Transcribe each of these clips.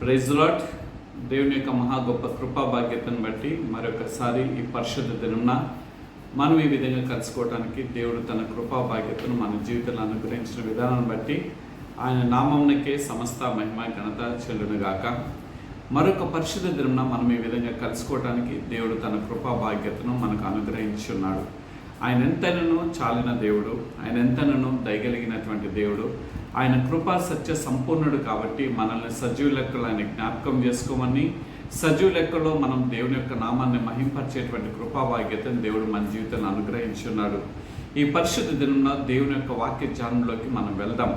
Praise lord. దేవుని యొక్క మహా గొప్ప కృపా భాగ్యతను బట్టి మరొకసారి ఈ పరిశుద్ధ దినమున మనం ఈ విధంగా కలుసుకోవడానికి దేవుడు తన కృపా భాగ్యతను మన జీవితంలో అనుగ్రహించిన విధానాన్ని బట్టి ఆయన నామమునకే సమస్త మహిమ ఘనత చెల్లునుగాక. మరొక పరిశుద్ధ దినమున మనం ఈ విధంగా కలుసుకోవడానికి దేవుడు తన కృపా భాగ్యతను మనకు అనుగ్రహించి ఉన్నాడు. ఆయన ఎంతైనను చాలిన దేవుడు, ఆయన ఎంతైనను దయగలిగినటువంటి దేవుడు, ఆయన కృపా సత్య సంపూర్ణుడు కాబట్టి మనల్ని సజీవ లెక్కలో ఆయన జ్ఞాపకం చేసుకోమని, సజీవ లెక్కలో మనం దేవుని యొక్క నామాన్ని మహింపరిచేటువంటి కృపా భాగ్యతను దేవుడు మన జీవితాన్ని అనుగ్రహించి ఉన్నాడు. ఈ పరిశుద్ధ దినంలో దేవుని యొక్క వాక్య ధ్యానంలోకి మనం వెళ్దాం.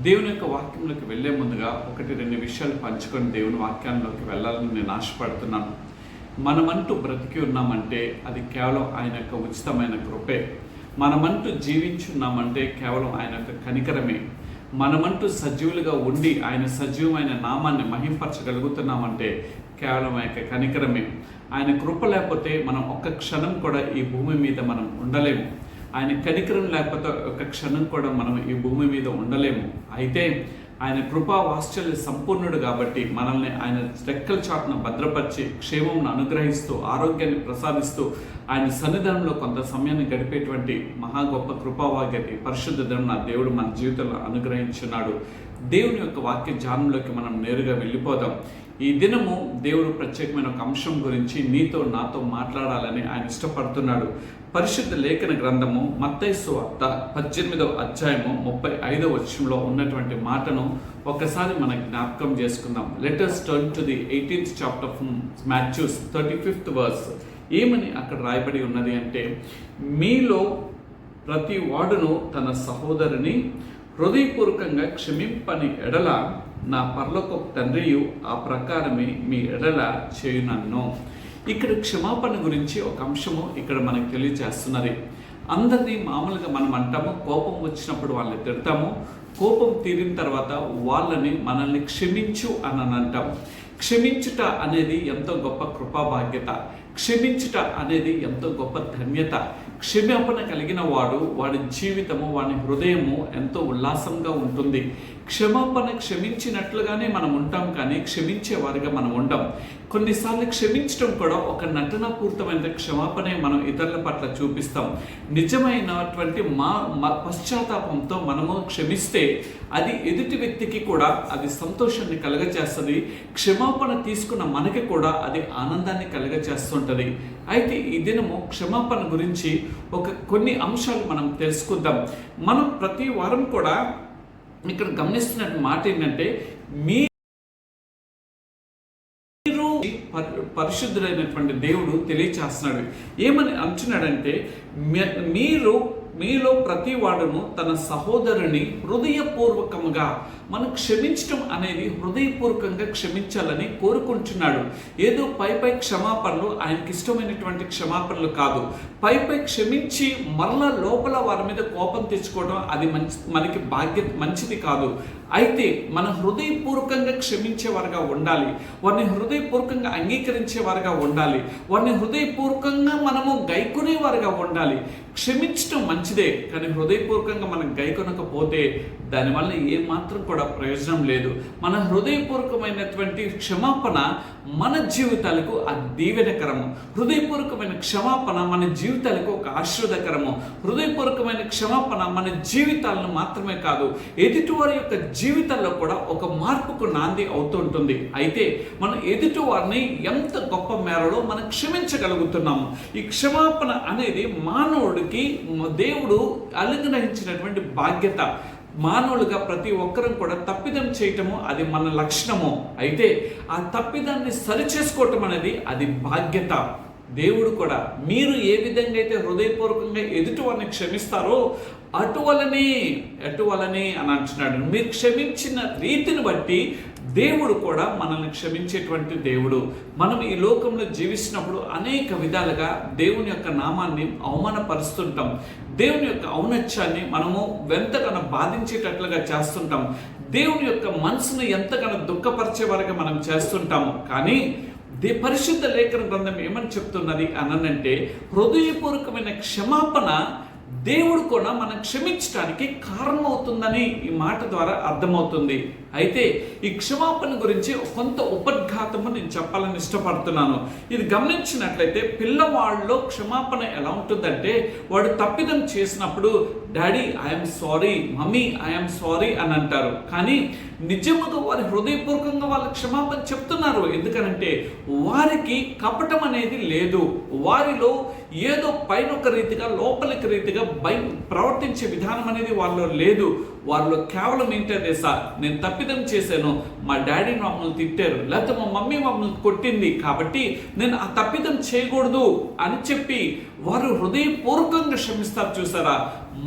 దేవుని యొక్క వాక్యంలోకి వెళ్లే ముందుగా 1-2 విషయాలు పంచుకొని దేవుని వాక్యంలోకి వెళ్ళాలని నేను ఆశపడుతున్నాను. మనమంటూ బ్రతికి ఉన్నామంటే అది కేవలం ఆయన యొక్క ఉచితమైన కృపే. మనమంటూ జీవించున్నామంటే కేవలం ఆయన యొక్క కనికరమే. మనమంటూ సజీవులుగా ఉండి ఆయన సజీవమైన నామాన్ని మహింపరచగలుగుతున్నామంటే కేవలం ఆయన యొక్క కనికరమే. ఆయన కృప లేకపోతే మనం ఒక్క క్షణం కూడా ఈ భూమి మీద మనం ఉండలేము. ఆయన కనికరం లేకపోతే ఒక్క క్షణం కూడా మనం ఈ భూమి మీద ఉండలేము. అయితే ఆయన కృపా వాత్సల్య సంపూర్ణుడు కాబట్టి మనల్ని ఆయన రెక్కల చాటున భద్రపరిచి క్షేమంను అనుగ్రహిస్తూ ఆరోగ్యాన్ని ప్రసాదిస్తూ ఆయన సన్నిధానంలో కొంత సమయాన్ని గడిపేటువంటి మహా గొప్ప కృపావాగ్యత పరిశుద్ధ దినమున దేవుడు మన జీవితంలో అనుగ్రహించున్నాడు. దేవుని యొక్క వాక్య ధ్యానంలోకి మనం నేరుగా వెళ్ళిపోదాం. ఈ దినము దేవుడు ప్రత్యేకమైన ఒక అంశం గురించి నీతో నాతో మాట్లాడాలని ఆయన ఇష్టపడుతున్నాడు. పరిశుద్ధ లేఖన గ్రంథము మత్తయి సువార్త 18వ అధ్యాయము 35వ వచనంలో ఉన్నటువంటి మాటను ఒకసారి మనం జ్ఞాపకం చేసుకుందాం. Let us turn to the 18th chapter of Matthew 35th verse. ఏమని అక్కడ రాయబడి ఉన్నది అంటే, మీలో ప్రతి వాడును తన సహోదరుని హృదయపూర్వకంగా క్షమింపని ఎడల నా పరలోకపు తండ్రియు ఆ ప్రకారమే మీ ఎడల చేయునన్ను. ఇక్కడ క్షమాపణ గురించి ఒక అంశము ఇక్కడ మనకు తెలియజేస్తున్నది. అందరినీ మామూలుగా మనం అంటాము, కోపం వచ్చినప్పుడు వాళ్ళని తిడతాము, కోపం తీరిన తర్వాత వాళ్ళని మనల్ని క్షమించు అని అంటాము. క్షమించుట అనేది ఎంతో గొప్ప కృపా భాగ్యత. క్షమించుట అనేది ఎంతో గొప్ప ధన్యత. క్షమాపణ కలిగిన వాడి జీవితము, వాడి హృదయము ఎంతో ఉల్లాసంగా ఉంటుంది. క్షమించినట్లుగానే మనం ఉంటాం, కానీ క్షమించేవారిగా మనం ఉండం. కొన్నిసార్లు క్షమించడం కూడా ఒక నటనాపూరితమైన క్షమాపణే మనం ఇతరుల పట్ల చూపిస్తాం. నిజమైనటువంటి పశ్చాత్తాపంతో మనము క్షమిస్తే అది ఎదుటి వ్యక్తికి కూడా అది సంతోషాన్ని కలుగజేస్తుంది. క్షమాపణ తీసుకున్న మనకి కూడా అది ఆనందాన్ని కలుగజేస్తుంటుంది. అయితే ఈ దినము క్షమాపణ గురించి కొన్ని అంశాలు మనం తెలుసుకుందాం. మనం ప్రతి వారం కూడా ఇక్కడ గమనిస్తున్న మాట ఏంటంటే, మీరు పరిశుద్ధుడైనటువంటి దేవుడు తెలియచేస్తున్నాడు. ఏమని అంటున్నాడంటే, మీలో ప్రతి వాడును తన సహోదరుని హృదయపూర్వకముగా, మనం క్షమించడం అనేది హృదయపూర్వకంగా క్షమించాలని కోరుకుంటున్నాడు. ఏదో పై క్షమాపణలు ఆయనకి ఇష్టమైనటువంటి క్షమాపణలు కాదు. పై క్షమించి మరలా లోపల వారి మీద కోపం తెచ్చుకోవడం అది మనకి మంచిది కాదు. అయితే మన హృదయపూర్వకంగా క్షమించేవారుగా ఉండాలి. వారిని హృదయపూర్వకంగా అంగీకరించేవారుగా ఉండాలి. వారిని హృదయపూర్వకంగా మనము గైకొనేవారుగా ఉండాలి. క్షమించడం మంచిదే, కానీ హృదయపూర్వకంగా మనం గైకొనకపోతే దానివల్ల ఏమాత్రం కూడా ప్రయోజనం లేదు. మన హృదయపూర్వకమైనటువంటి క్షమాపణ మన జీవితాలకు అది దీవెనకరము. హృదయపూర్వకమైన క్షమాపణ మన జీవితాలకు ఒక ఆశీర్వాదకరము. హృదయపూర్వకమైన క్షమాపణ మన జీవితాలను మాత్రమే కాదు, ఎదుటివారి యొక్క జీవితాల్లో కూడా ఒక మార్పుకు నాంది అవుతుంటుంది. అయితే మనం ఎదుటివారిని ఎంత గొప్ప మేరలో మనం క్షమించగలుగుతున్నాము. ఈ క్షమాపణ అనేది మానవుడికి దేవుడు అనుగ్రహించినటువంటి బాధ్యత. మానవులుగా ప్రతి ఒక్కరం కూడా తప్పిదం చేయటము అది మన లక్షణము. అయితే ఆ తప్పిదాన్ని సరిచేసుకోవటం అనేది అది బాధ్యత. దేవుడు కూడా మీరు ఏ విధంగా అయితే హృదయపూర్వకంగా ఎదుటి వారిని క్షమిస్తారో అటువలనే అని అంటున్నాడు. మీరు క్షమించిన రీతిని బట్టి దేవుడు కూడా మనల్ని క్షమించేటువంటి దేవుడు. మనం ఈ లోకంలో జీవిస్తున్నప్పుడు అనేక విధాలుగా దేవుని యొక్క నామాన్ని అవమానపరుస్తుంటాం. దేవుని యొక్క ఔన్నత్యాన్ని మనము ఎంతగానో బాధించేటట్లుగా చేస్తుంటాం. దేవుని యొక్క మనసును ఎంతగానో దుఃఖపరిచేవారుగా మనం చేస్తుంటాము. కానీ పరిశుద్ధ లేఖన గ్రంథం ఏమని చెప్తున్నది అనంటే, హృదయపూర్వకమైన క్షమాపణ దేవుడు కూడా మనం క్షమించడానికి కారణమవుతుందని ఈ మాట ద్వారా అర్థమవుతుంది. అయితే ఈ క్షమాపణ గురించి కొంత ఉపద్ఘాతము నేను చెప్పాలని ఇష్టపడుతున్నాను. ఇది గమనించినట్లయితే పిల్లవాళ్ళలో క్షమాపణ ఎలా ఉంటుందంటే, వాడు తప్పిదం చేసినప్పుడు daddy I'm sorry, mummy I'm sorry అని అంటారు. కానీ నిజముగా వారి హృదయపూర్వకంగా వాళ్ళ క్షమాపణ చెప్తున్నారు. ఎందుకనంటే వారికి కపటం అనేది లేదు. వారిలో ఏదో పైన ఒక రీతిగా లోపలికి రీతిగా ప్రవర్తించే విధానం అనేది వాళ్ళలో లేదు. వాళ్ళు కేవలం ఏంటంటే, సార్ నేను తప్పిదం చేశాను, మా డాడీ మమ్మల్ని తిట్టారు, లేకపోతే మా మమ్మీ మమ్మల్ని కొట్టింది, కాబట్టి నేను ఆ తప్పిదం చేయకూడదు అని చెప్పి వారు హృదయపూర్వకంగా క్షమిస్తారు. చూసారా,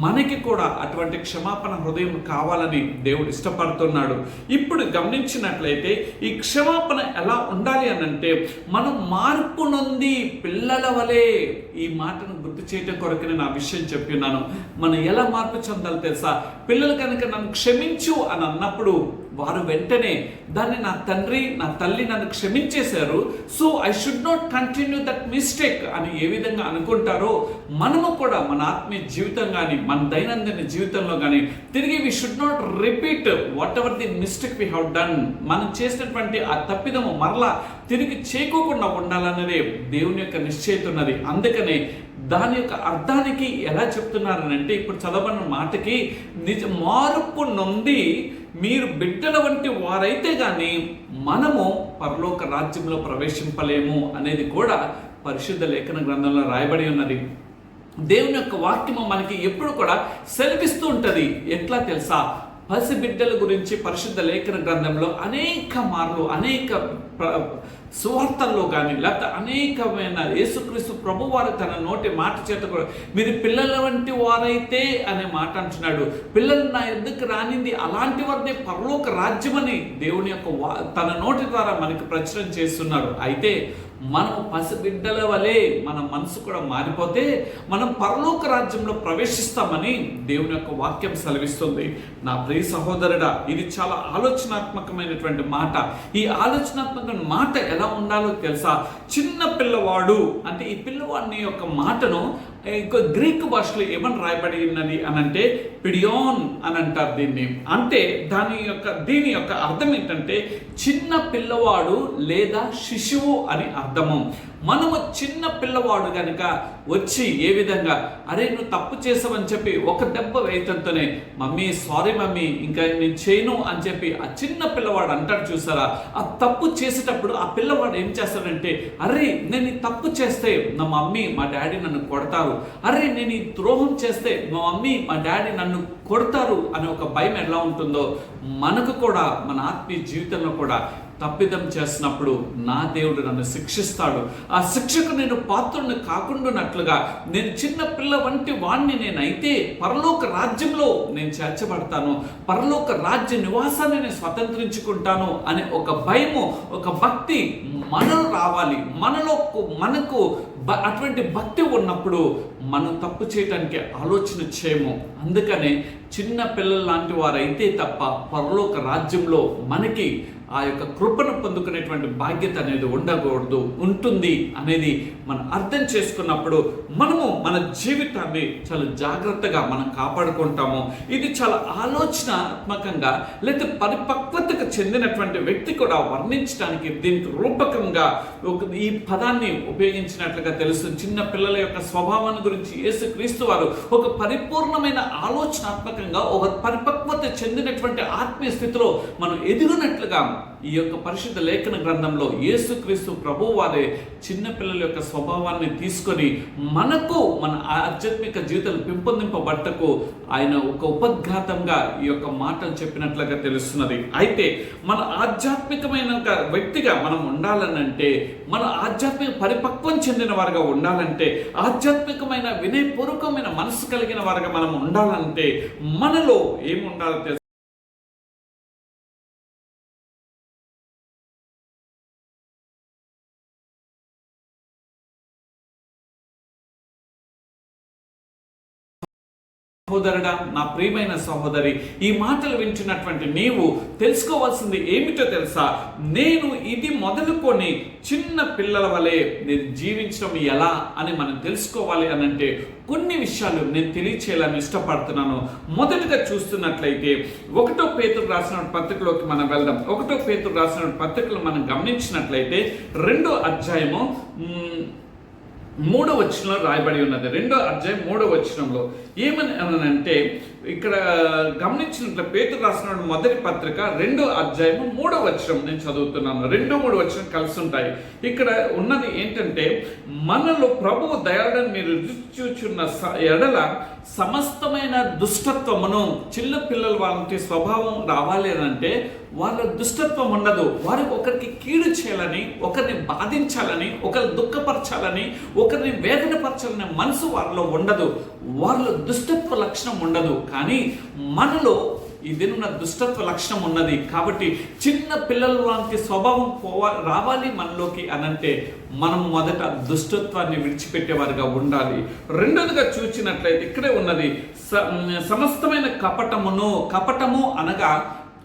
మనకి కూడా అటువంటి క్షమాపణ హృదయం కావాలని దేవుడు ఇష్టపడుతున్నాడు. ఇప్పుడు గమనించినట్లయితే ఈ క్షమాపణ ఎలా ఉండాలి అని అంటే, మనం మార్పు నొంది పిల్లల వలె, ఈ మాటను గుర్తు చేయడం కొరకు నేను ఆ విషయం చెప్పినాను. మనం ఎలా మార్పు చెందాలి తెలుసా? పిల్లలు కనుక నన్ను క్షమించు అని అన్నప్పుడు వారు వెంటనే దాన్ని నా తండ్రి నా తల్లి నన్ను క్షమించేశారు, so I should not continue that mistake అని ఏ విధంగా అనుకుంటారో, మనము కూడా మన ఆత్మీయ జీవితం కానీ మన దైనందిన జీవితంలో కానీ తిరిగి we should not repeat whatever the mistake we have done. మనం చేసినటువంటి ఆ తప్పిదము మరలా తిరిగి చేయకోకుండా ఉండాలన్నదే దేవుని యొక్క నిశ్చయిత ఉన్నది. అందుకనే దాని యొక్క అర్థానికి ఎలా చెప్తున్నారనంటే, ఇప్పుడు చదవబడిన మాటకి మార్పు నొంది మీరు బిడ్డల వంటి వారైతే కానీ మనము పరలోక రాజ్యంలో ప్రవేశింపలేము అనేది కూడా పరిశుద్ధ లేఖన గ్రంథంలో రాయబడి ఉన్నది. దేవుని యొక్క వాక్యము మనకి ఎప్పుడు కూడా సెలవిస్తూ ఉంటుంది. ఎట్లా తెలుసా? పసిబిడ్డల గురించి పరిశుద్ధ లేఖన గ్రంథంలో అనేక మార్లు అనేక సువార్తల్లో కానీ లేకపోతే అనేకమైన యేసుక్రీస్తు ప్రభువారు తన నోటి మాట చేత కూడా మీరు పిల్లల వంటి వారైతే అనే మాట అంటున్నాడు. పిల్లలు నా ఎందుకు రానింది అలాంటి వారిని పరలోక రాజ్యమని దేవుని యొక్క తన నోటి ద్వారా మనకి ప్రచురణ చేస్తున్నారు. అయితే మనం పసిబిడ్డల వలె మన మనసు కూడా మారిపోతే మనం పరలోక రాజ్యంలో ప్రవేశిస్తామని దేవుని యొక్క వాక్యం సెలవిస్తుంది. నా ప్రియ సహోదరుడా, ఇది చాలా ఆలోచనాత్మకమైనటువంటి మాట. ఈ ఆలోచనాత్మక మాట ఎలా ఉండాలో తెలుసా? చిన్న పిల్లవాడు అంటే ఈ పిల్లవాడిని యొక్క మాటను గ్రీక్ భాషలో ఏమని రాయబడి ఉన్నది అని అంటే పిడియోన్ అని అంటారు దీన్ని. అంటే దీని యొక్క అర్థం ఏంటంటే చిన్న పిల్లవాడు లేదా శిశువు అని అర్థము. మనము చిన్న పిల్లవాడు కనుక వచ్చి ఏ విధంగా అరే నువ్వు తప్పు చేసావని చెప్పి ఒక దెబ్బ వేయటంతోనే మమ్మీ సారీ మమ్మీ ఇంకా నేను చేయను అని చెప్పి ఆ చిన్న పిల్లవాడు అంటాడు. చూసారా, ఆ తప్పు చేసేటప్పుడు ఆ పిల్లవాడు ఏం చేస్తాడంటే, అరే నేను ఈ తప్పు చేస్తే నా మమ్మీ మా డాడీ నన్ను కొడతారు, అరే నేను ఈ ద్రోహం చేస్తే మా మమ్మీ మా డాడీ నన్ను కొడతారు అనే ఒక భయం ఎలా ఉంటుందో మనకు కూడా మన ఆత్మీయ జీవితంలో కూడా తప్పిదం చేసినప్పుడు నా దేవుడు నన్ను శిక్షిస్తాడు. ఆ శిక్షకు నేను పాత్రుని కాకుండానట్లుగా నేను చిన్న పిల్ల వంటి వాణ్ణి నేనైతే పరలోక రాజ్యంలో నేను చేర్చబడతాను, పరలోక రాజ్య నివాసాన్ని నేను స్వతంత్రించుకుంటాను అనే ఒక భయము ఒక భక్తి మనలో రావాలి. మనకు అటువంటి భక్తి ఉన్నప్పుడు మనం తప్పు చేయటానికి ఆలోచన చేయము. అందుకనే చిన్న పిల్లల లాంటి వారైతే తప్ప పరలోక రాజ్యంలో మనకి ఆ యొక్క కృపను పొందుకునేటువంటి బాధ్యత అనేది ఉంటుంది అనేది మనం అర్థం చేసుకున్నప్పుడు మనము మన జీవితాన్ని చాలా జాగ్రత్తగా మనం కాపాడుకుంటాము. ఇది చాలా ఆలోచనాత్మకంగా లేదా పరిపక్వతకు చెందినటువంటి వ్యక్తి కూడా వర్ణించడానికి దీనికి రూపకంగా ఈ పదాన్ని ఉపయోగించినట్లుగా తెలుస్తుంది. చిన్న పిల్లల యొక్క స్వభావాన్ని గురించి యేసుక్రీస్తు వారు ఒక పరిపూర్ణమైన ఆలోచనాత్మకంగా ఒక పరిపక్వత చెందినటువంటి ఆత్మీయ స్థితిలో మనం ఎదిగినట్లుగా ఈ యొక్క పరిశుద్ధ లేఖన గ్రంథంలో యేసుక్రీస్తు ప్రభువు వారే చిన్నపిల్లల యొక్క స్వభావాన్ని తీసుకొని మనకు మన ఆధ్యాత్మిక జీవితాలు పెంపొందింపబట్టకు ఆయన ఒక ఉపద్ఘాతంగా ఈ యొక్క మాటలు చెప్పినట్లుగా తెలుస్తున్నది. అయితే మన ఆధ్యాత్మికమైన వ్యక్తిగా మనం ఉండాలనంటే, మన ఆధ్యాత్మిక పరిపక్వం చెందిన వారుగా ఉండాలంటే, ఆధ్యాత్మికమైన వినయపూర్వకమైన మనసు కలిగిన వారుగా మనం ఉండాలంటే మనలో ఏముండాలో సహోదరుడా, నా ప్రియమైన సహోదరి, ఈ మాటలు వింటున్నటువంటి నీవు తెలుసుకోవాల్సింది ఏమిటో తెలుసా? నేను ఇది మొదలుకొని చిన్న పిల్లల వలె నేను జీవించడం ఎలా అని మనం తెలుసుకోవాలి అనంటే కొన్ని విషయాలు నేను తెలియచేయాలని ఇష్టపడుతున్నాను. మొదటగా చూస్తున్నట్లయితే 1 పేతురు రాసిన పత్రికలోకి మనం వెళ్దాం. 1 పేతురు రాసిన పత్రికలు మనం గమనించినట్లయితే 2వ అధ్యాయము 3వ వచనంలో రాయబడి ఉన్నది. 2వ అధ్యాయం 3వ వచనంలో ఏమని అంటే, ఇక్కడ గమనించినట్లు పేతురు రాసిన మొదటి పత్రిక 2వ అధ్యాయము 3వ వచనం నేను చదువుతున్నాను. 2, 3 వచనం కలిసి ఉంటాయి. ఇక్కడ ఉన్నది ఏంటంటే, మనలో ప్రభువు దయాళుడని మీరు రుచి చూచున్న ఎడల సమస్తమైన దుష్టత్వమును, చిన్న పిల్లలు వాళ్ళకి స్వభావం రావాలి అని అంటే వాళ్ళ దుష్టత్వం ఉండదు. వారు ఒకరికి కీడు చేయాలని, ఒకరిని బాధించాలని, ఒకరిని దుఃఖపరచాలని, ఒకరిని వేదనపరచాలనే మనసు వారిలో ఉండదు. వారిలో దుష్టత్వ లక్షణం ఉండదు. కానీ మనలో ఇదేనున్న దుష్టత్వ లక్షణం ఉన్నది. కాబట్టి చిన్న పిల్లల లాంటి స్వభావం రావాలి మనలోకి అనంటే మనం మొదట దుష్టత్వాన్ని విడిచిపెట్టేవారుగా ఉండాలి. రెండోదిగా చూసినట్లయితే ఇక్కడే ఉన్నది సమస్తమైన కపటము అనగా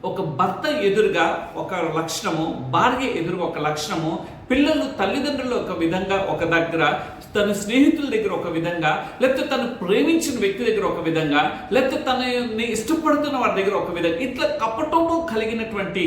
ఒక భర్త ఎదురుగా ఒక లక్షణము, భార్య ఎదురుగా ఒక లక్షణము, పిల్లలు తల్లిదండ్రులు ఒక విధంగా ఒక దగ్గర, తన స్నేహితుల దగ్గర ఒక విధంగా, లేకపోతే తను ప్రేమించిన వ్యక్తి దగ్గర ఒక విధంగా, లేకపోతే తనని ఇష్టపడుతున్న వారి దగ్గర ఒక విధంగా, ఇట్లా కపటము కలిగినటువంటి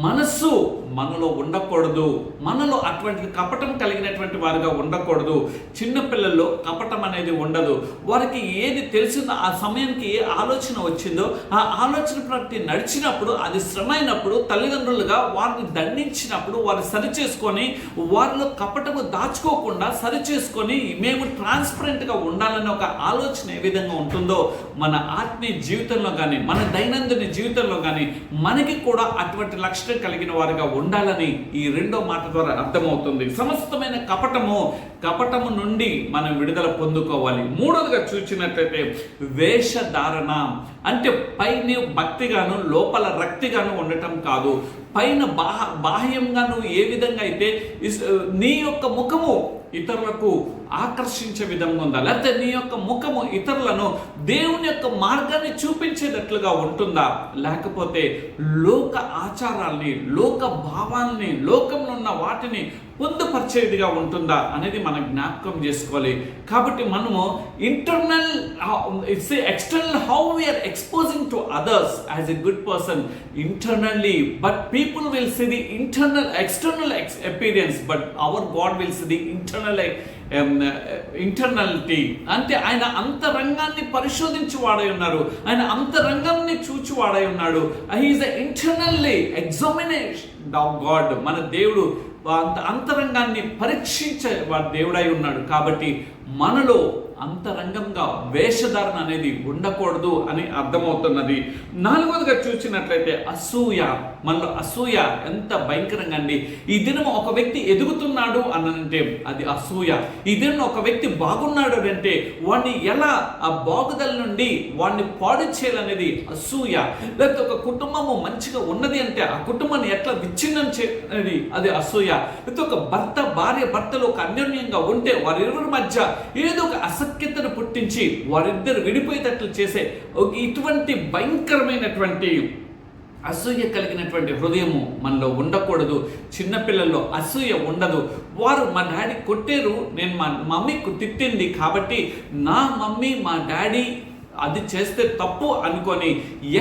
మనస్సు మనలో ఉండకూడదు. మనలో అటువంటి కపటం కలిగినటువంటి వారిగా ఉండకూడదు. చిన్నపిల్లల్లో కపటం అనేది ఉండదు. వారికి ఏది తెలిసిందో, ఆ సమయానికి ఏ ఆలోచన వచ్చిందో ఆ ఆలోచన ప్రతి నడిచినప్పుడు, అది శ్రమ అయినప్పుడు తల్లిదండ్రులుగా వారిని దండించినప్పుడు వారు సరిచేసుకొని, వారిలో కపటము దాచుకోకుండా సరిచేసుకొని మేము ట్రాన్స్పరెంట్గా ఉండాలనే ఒక ఆలోచన ఏ విధంగా ఉంటుందో, మన ఆత్మీయ జీవితంలో కానీ మన దైనందిన జీవితంలో కానీ మనకి కూడా అటువంటి లక్షణం కలిగిన వారిగా ఉండాలని ఈ 2వ మాట ద్వారా అర్థమవుతుంది. సమస్తమైన కపటము నుండి మనం విడుదల పొందుకోవాలి. 3వదిగా చూసినట్లయితే వేషధారణ అంటే పైన భక్తిగాను లోపల రక్తిగాను ఉండటం కాదు. పైన బాహ్యంగా నువ్వు ఏ విధంగా అయితే నీ యొక్క ముఖము ఇతరులకు ఆకర్షించే విధంగా ఉందా, లేకపోతే నీ యొక్క ముఖము ఇతరులను దేవుని యొక్క మార్గాన్ని చూపించేటట్లుగా ఉంటుందా, లేకపోతే లోక ఆచారాల్ని, లోక భావాల్ని, లోకంలో ఉన్న వాటిని పొందుపరిచేదిగా ఉంటుందా అనేది మనం జ్ఞాపకం చేసుకోవాలి. కాబట్టి మనము external how we are exposing to others as a good person internally, but people will see the external appearance, but our God will see the internality. అంటే ఆయన అంతరంగాన్ని పరిశోధించి వాడై ఉన్నారు, ఆయన అంతరంగాన్ని చూచి వాడై ఉన్నాడు. He is internally examination of God. మన దేవుడు అంతరంగాన్ని పరీక్షించే వాడు దేవుడై ఉన్నాడు. కాబట్టి మనలో అంతరంగంగా వేషధారణ అనేది ఉండకూడదు అని అర్థమవుతున్నది. 4వదిగా చూసినట్లయితే అసూయ. మనలో అసూయ ఎంత భయంకరంగా అండి. ఈ దినం ఒక వ్యక్తి ఎదుగుతున్నాడు అనంటే అది అసూయ. ఈ దినం ఒక వ్యక్తి బాగున్నాడు అంటే వాడిని ఎలా ఆ బాగుదల నుండి వాడిని పాడు చేయాలనేది అసూయ. లేకపోతే ఒక కుటుంబము మంచిగా ఉన్నది అంటే ఆ కుటుంబాన్ని ఎట్లా విచ్ఛిన్నం చేయాలి అది అసూయ. లేకపోతే ఒక భార్యభర్తలు ఒక అన్యోన్యంగా ఉంటే వారిరువురి మధ్య ఏదో ఒక అసఖ్యతను పుట్టించి వారిద్దరు విడిపోయేటట్లు చేసే ఇటువంటి భయంకరమైనటువంటి అసూయ కలిగినటువంటి హృదయము మనలో ఉండకూడదు. చిన్నపిల్లల్లో అసూయ ఉండదు. వారు మా డాడీ కొట్టారు, నేను మా మమ్మీ తిట్టింది కాబట్టి నా మమ్మీ మా డాడీ అది చేస్తే తప్పు అనుకొని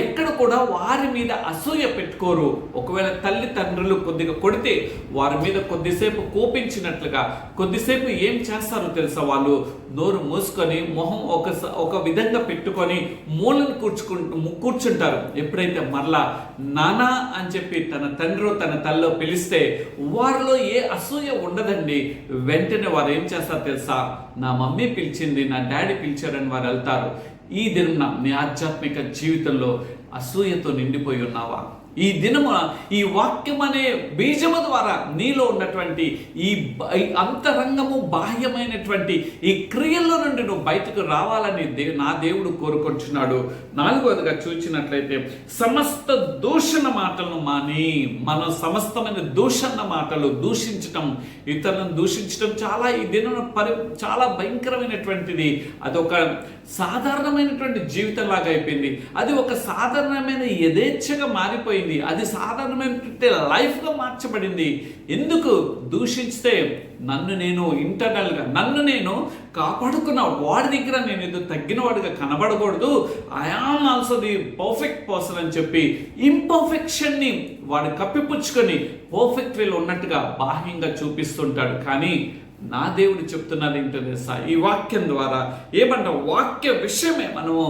ఎక్కడ కూడా వారి మీద అసూయ పెట్టుకోరు. ఒకవేళ తల్లిదండ్రులు కొద్దిగా కొడితే వారి మీద కొద్దిసేపు కోపించినట్లుగా కొద్దిసేపు ఏం చేస్తారో తెలుసా, వాళ్ళు నోరు మూసుకొని మొహం ఒక విధంగా పెట్టుకొని మూలను కూర్చుంటారు. ఎప్పుడైతే మరలా నానా అని చెప్పి తన తండ్రి తన తల్లో పిలిస్తే వారిలో ఏ అసూయ ఉండదండి. వెంటనే వారు ఏం చేస్తారు తెలుసా, నా మమ్మీ పిలిచింది, నా డాడీ పిలిచారని వారు వెళ్తారు. ఈ దినం నీ ఆధ్యాత్మిక జీవితంలో అసూయతో నిండిపోయి ఉన్నావా? ఈ దినము ఈ వాక్యం అనే బీజము ద్వారా నీలో ఉన్నటువంటి ఈ అంతరంగము బాహ్యమైనటువంటి ఈ క్రియల్లో నుండి నువ్వు బయటకు రావాలని నా దేవుడు కోరుకుంటున్నాడు. 4వదిగా చూసినట్లయితే సమస్త దూషణ మాటలను మాని. మనం సమస్తమైన దూషణ మాటలు, దూషించటం, ఇతరులను దూషించటం చాలా ఈ దినం చాలా భయంకరమైనటువంటిది. అది ఒక సాధారణమైనటువంటి జీవితం లాగా అయిపోయింది. అది ఒక సాధారణమైన యథేచ్ఛగా మారిపోయింది. అది సాధారణమైనటువంటి లైఫ్గా మార్చబడింది. ఎందుకు దూషిస్తే నన్ను నేను కాపాడుకున్న వాడి దగ్గర నేను ఏదో తగ్గిన వాడిగా కనబడకూడదు. I am also the perfect person అని చెప్పి ఇంపర్ఫెక్షన్ని వాడు కప్పిపుచ్చుకొని పర్ఫెక్ట్ వేలో ఉన్నట్టుగా బాహ్యంగా చూపిస్తుంటాడు. కానీ నా దేవుడు చెప్తున్నది ఏంటో తెలుసా? ఈ వాక్యం ద్వారా ఏమంట, వాక్య విషయమే మనము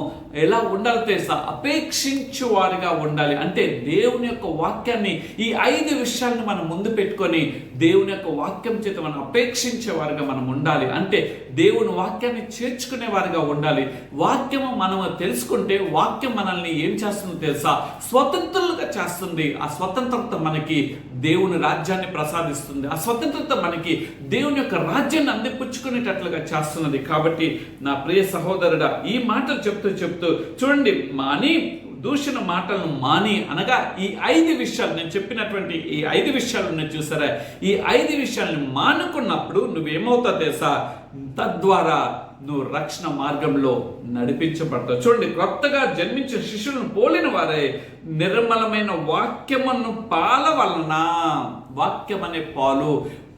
ఎలా ఉండాలి తెలుసా? అపేక్షించు వారిగా ఉండాలి. అంటే దేవుని యొక్క వాక్యాన్ని, ఈ 5 విషయాలను మనం ముందు పెట్టుకొని దేవుని యొక్క వాక్యం చేత మనం అపేక్షించే వారిగా మనం ఉండాలి. అంటే దేవుని వాక్యాన్ని చేర్చుకునే వారిగా ఉండాలి. వాక్యము మనం తెలుసుకుంటే వాక్యం మనల్ని ఏం చేస్తుందో తెలుసా? స్వతంత్రులుగా చేస్తుంది. ఆ స్వతంత్రత మనకి దేవుని రాజ్యాన్ని ప్రసాదిస్తుంది. ఆ స్వతంత్రత మనకి దేవుని యొక్క రాజ్యాన్ని అందిపుచ్చుకునేటట్లుగా చేస్తున్నది. కాబట్టి నా ప్రియ సహోదరుడా, ఈ మాటలు చెప్తూ చూడండి, మాని దూషణ మాటలను మాని అనగా ఈ 5 విషయాలు నేను చెప్పినటువంటి ఈ 5 విషయాలు నేను చూసారా, ఈ 5 విషయాలను మానుకున్నప్పుడు నువ్వేమవుతావు తెలుసా? తద్వారా నువ్వు రక్షణ మార్గంలో నడిపించబడతావు. చూడండి, కొత్తగా జన్మించిన శిశువులను పోలిన వారే నిర్మలమైన వాక్యమును పాల వలన, వాక్యం అనే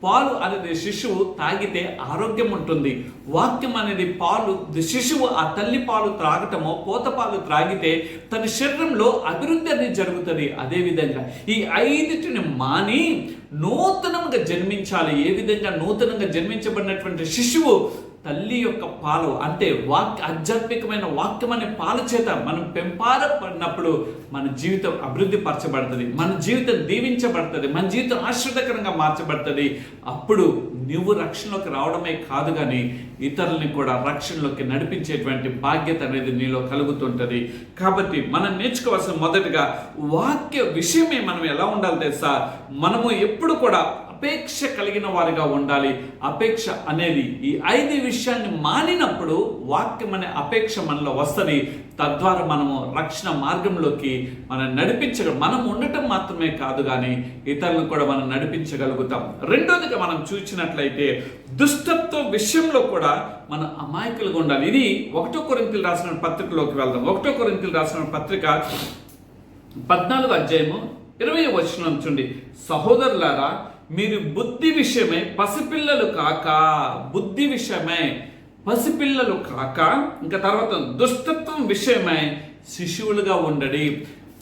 పాలు అనేది శిశువు తాగితే ఆరోగ్యం ఉంటుంది. వాక్యం అనేది పాలు, శిశువు ఆ తల్లి పాలు త్రాగటమో పోత పాలు త్రాగితే తన శరీరంలో అభివృద్ధి అనేది జరుగుతుంది. అదేవిధంగా ఈ 5టిని మాని నూతనంగా జన్మించాలి. ఏ విధంగా నూతనంగా జన్మించబడినటువంటి శిశువు తల్లి యొక్క పాలు అంటే ఆధ్యాత్మికమైన వాక్యం అనే పాల చేత మనం పెంపారపడినప్పుడు మన జీవితం అభివృద్ధి పరచబడుతుంది, మన జీవితం దీవించబడుతుంది, మన జీవితం ఆశ్చర్యకరంగా మార్చబడుతుంది. అప్పుడు నువ్వు రక్షణలోకి రావడమే కాదు కానీ ఇతరుల్ని కూడా రక్షణలోకి నడిపించేటువంటి బాధ్యత అనేది నీలో కలుగుతుంటుంది. కాబట్టి మనం నేర్చుకోవాల్సిన మొదటిగా వాక్య విషయమే మనం ఎలా ఉండాలి తెలుసా? మనము ఎప్పుడు కూడా అపేక్ష కలిగిన వారిగా ఉండాలి. అపేక్ష అనేది ఈ 5 విషయాన్ని మానినప్పుడు వాక్యం అనే అపేక్ష మనలో వస్తుంది. తద్వారా మనము రక్షణ మార్గంలోకి మనం ఉండటం మాత్రమే కాదు కానీ ఇతరులను కూడా మనం నడిపించగలుగుతాం. రెండోదిగా మనం చూసినట్లయితే దుష్టత్వ విషయంలో కూడా మనం అమాయకులుగా ఉండాలి. ఇది 1 కొరింథీయులు రాసిన పత్రికలోకి వెళ్దాం. 1 కొరింథీయులు రాసిన పత్రిక 14వ అధ్యాయము 20వ వచనం చూడండి. సహోదరులారా, మీరు బుద్ధి విషయమై పసిపిల్లలు కాక ఇంకా తర్వాత దుష్టత్వం విషయమై శిశువులుగా ఉండడి.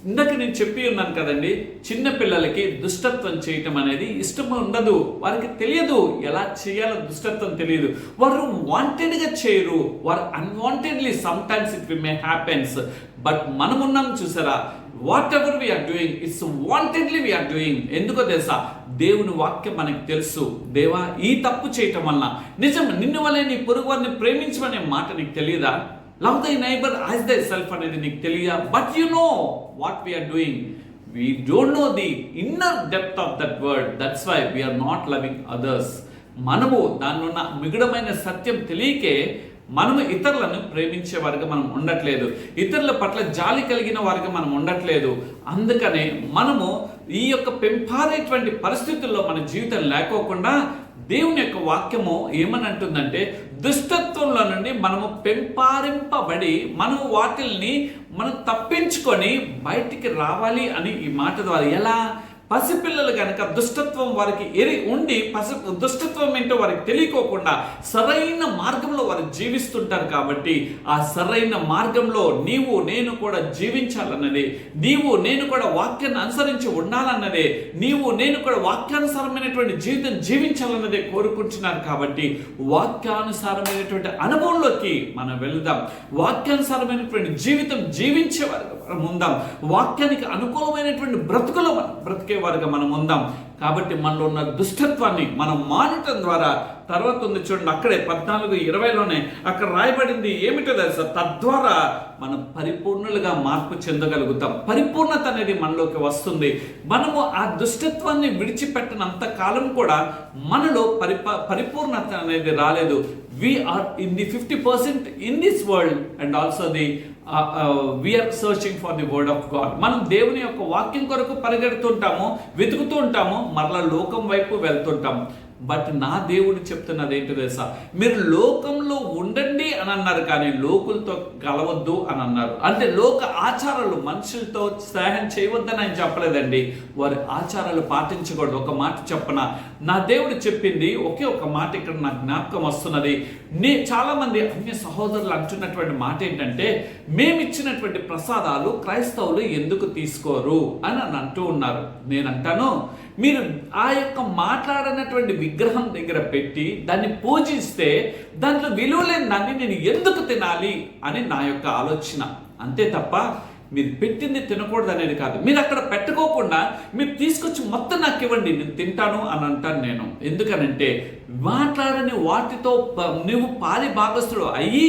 ఇందాక నేను చెప్పి ఉన్నాను కదండి, చిన్న పిల్లలకి దుష్టత్వం చేయటం అనేది ఇష్టం ఉండదు. వారికి తెలియదు ఎలా చేయాలో, దుష్టత్వం తెలియదు. వారు వాంటెడ్గా చేయరు, వారు unwantedly sometimes it may happens. But మనమున్నాం చూసారా, whatever we are doing it's wantedly we are doing. ఎందుకో తెలుసా? దేవుని వాక్యం మనకు తెలుసు. దేవా, ఈ తప్పు చేయటం వల్ల నిజం నిన్ను వలె నీ పొరుగు వారిని ప్రేమించమనే మాట నీకు తెలియదా? లవ్ దై నైబర్ యాజ్ దై సెల్ఫ్ అనేది నీకు తెలియదా? But you know what we are doing. We don't know the inner depth of that word. That's why we are not loving others. మనము దానిలో ఉన్న మిగుడమైన సత్యం తెలియకే మనము ఇతరులను ప్రేమించే వారిగా మనం ఉండట్లేదు, ఇతరుల పట్ల జాలి కలిగిన వారిగా మనం ఉండట్లేదు. అందుకనే మనము ఈ యొక్క పెంపారేటువంటి పరిస్థితుల్లో మన జీవితం లేకోకుండా దేవుని యొక్క వాక్యము ఏమని అంటుందంటే, దుష్టత్వంలో నుండి మనము పెంపారింపబడి మనము వాటిల్ని మనం తప్పించుకొని బయటికి రావాలి అని ఈ మాట ద్వారా. ఎలా? పసిపిల్లలు కనుక దుష్టత్వం వారికి ఉండి దుష్టత్వం ఏంటో వారికి తెలియకోకుండా సరైన మార్గంలో వారు జీవిస్తుంటారు. కాబట్టి ఆ సరైన మార్గంలో నీవు నేను కూడా జీవించాలన్నదే, నీవు నేను కూడా వాక్యాన్ని అనుసరించి ఉండాలన్నదే, నీవు నేను కూడా వాక్యానుసారమైనటువంటి జీవితం జీవించాలన్నదే కోరుకుంటున్నారు. కాబట్టి వాక్యానుసారమైనటువంటి అనుభవంలోకి మనం వెళదాం, వాక్యానుసారమైనటువంటి జీవితం జీవించేవారు ఉందాం, వాక్యానికి అనుకూలమైనటువంటి బ్రతుకులో బ్రతికేవారుగా మనం ఉందాం. కాబట్టి మనలో ఉన్న దుష్టత్వాన్ని మనం మానటం ద్వారా, తర్వాత ఉంది చూడండి అక్కడే 14:20లోనే అక్కడ రాయబడింది ఏమిటో తెలుసా, తద్వారా మనం పరిపూర్ణులుగా మార్పు చెందగలుగుతాం. పరిపూర్ణత అనేది మనలోకి వస్తుంది. మనము ఆ దుష్టత్వాన్ని విడిచిపెట్టినంత కాలం కూడా మనలో పరిపూర్ణత అనేది రాలేదు. We are in the 50% in this world and also we are searching for the word of God. మనం దేవుని యొక్క వాక్యం కొరకు పరిగెడుతుంటాము, వెతుకుతూ ఉంటాము, మరలా లోకం వైపు వెళ్తుంటాము. బట్ నా దేవుడు చెప్తున్నది ఏంటో తెలుసా, మీరు లోకంలో ఉండండి అని అన్నారు, కానీ లోకులతో కలవద్దు అని అన్నారు. అంటే లోక ఆచారాలు, మనుషులతో స్నేహం చేయవద్దని ఆయన చెప్పలేదండి, వారి ఆచారాలు పాటించకూడదు. ఒక మాట చెప్పన, నా దేవుడు చెప్పింది ఒకే ఒక మాట ఇక్కడ నాకు జ్ఞాపకం వస్తున్నది. చాలా మంది అన్య సహోదరులు అంటున్నటువంటి మాట ఏంటంటే, మేమిచ్చినటువంటి ప్రసాదాలు క్రైస్తవులు ఎందుకు తీసుకోరు అని అంటూ ఉన్నారు. నేనంటాను, మీరు ఆ యొక్క మాట్లాడినటువంటి విగ్రహం దగ్గర పెట్టి దాన్ని పూజిస్తే దాంట్లో విలువ లేని దాన్ని నేను ఎందుకు తినాలి అని నా యొక్క ఆలోచన. అంతే తప్ప మీరు పెట్టింది తినకూడదు అనేది కాదు. మీరు అక్కడ పెట్టుకోకుండా మీరు తీసుకొచ్చి మొత్తం నాకు ఇవ్వండి, నేను తింటాను అని అంటాను నేను. ఎందుకనంటే మాట్లాడని వాటితో నువ్వు పాలి భాగస్థుడు అయ్యి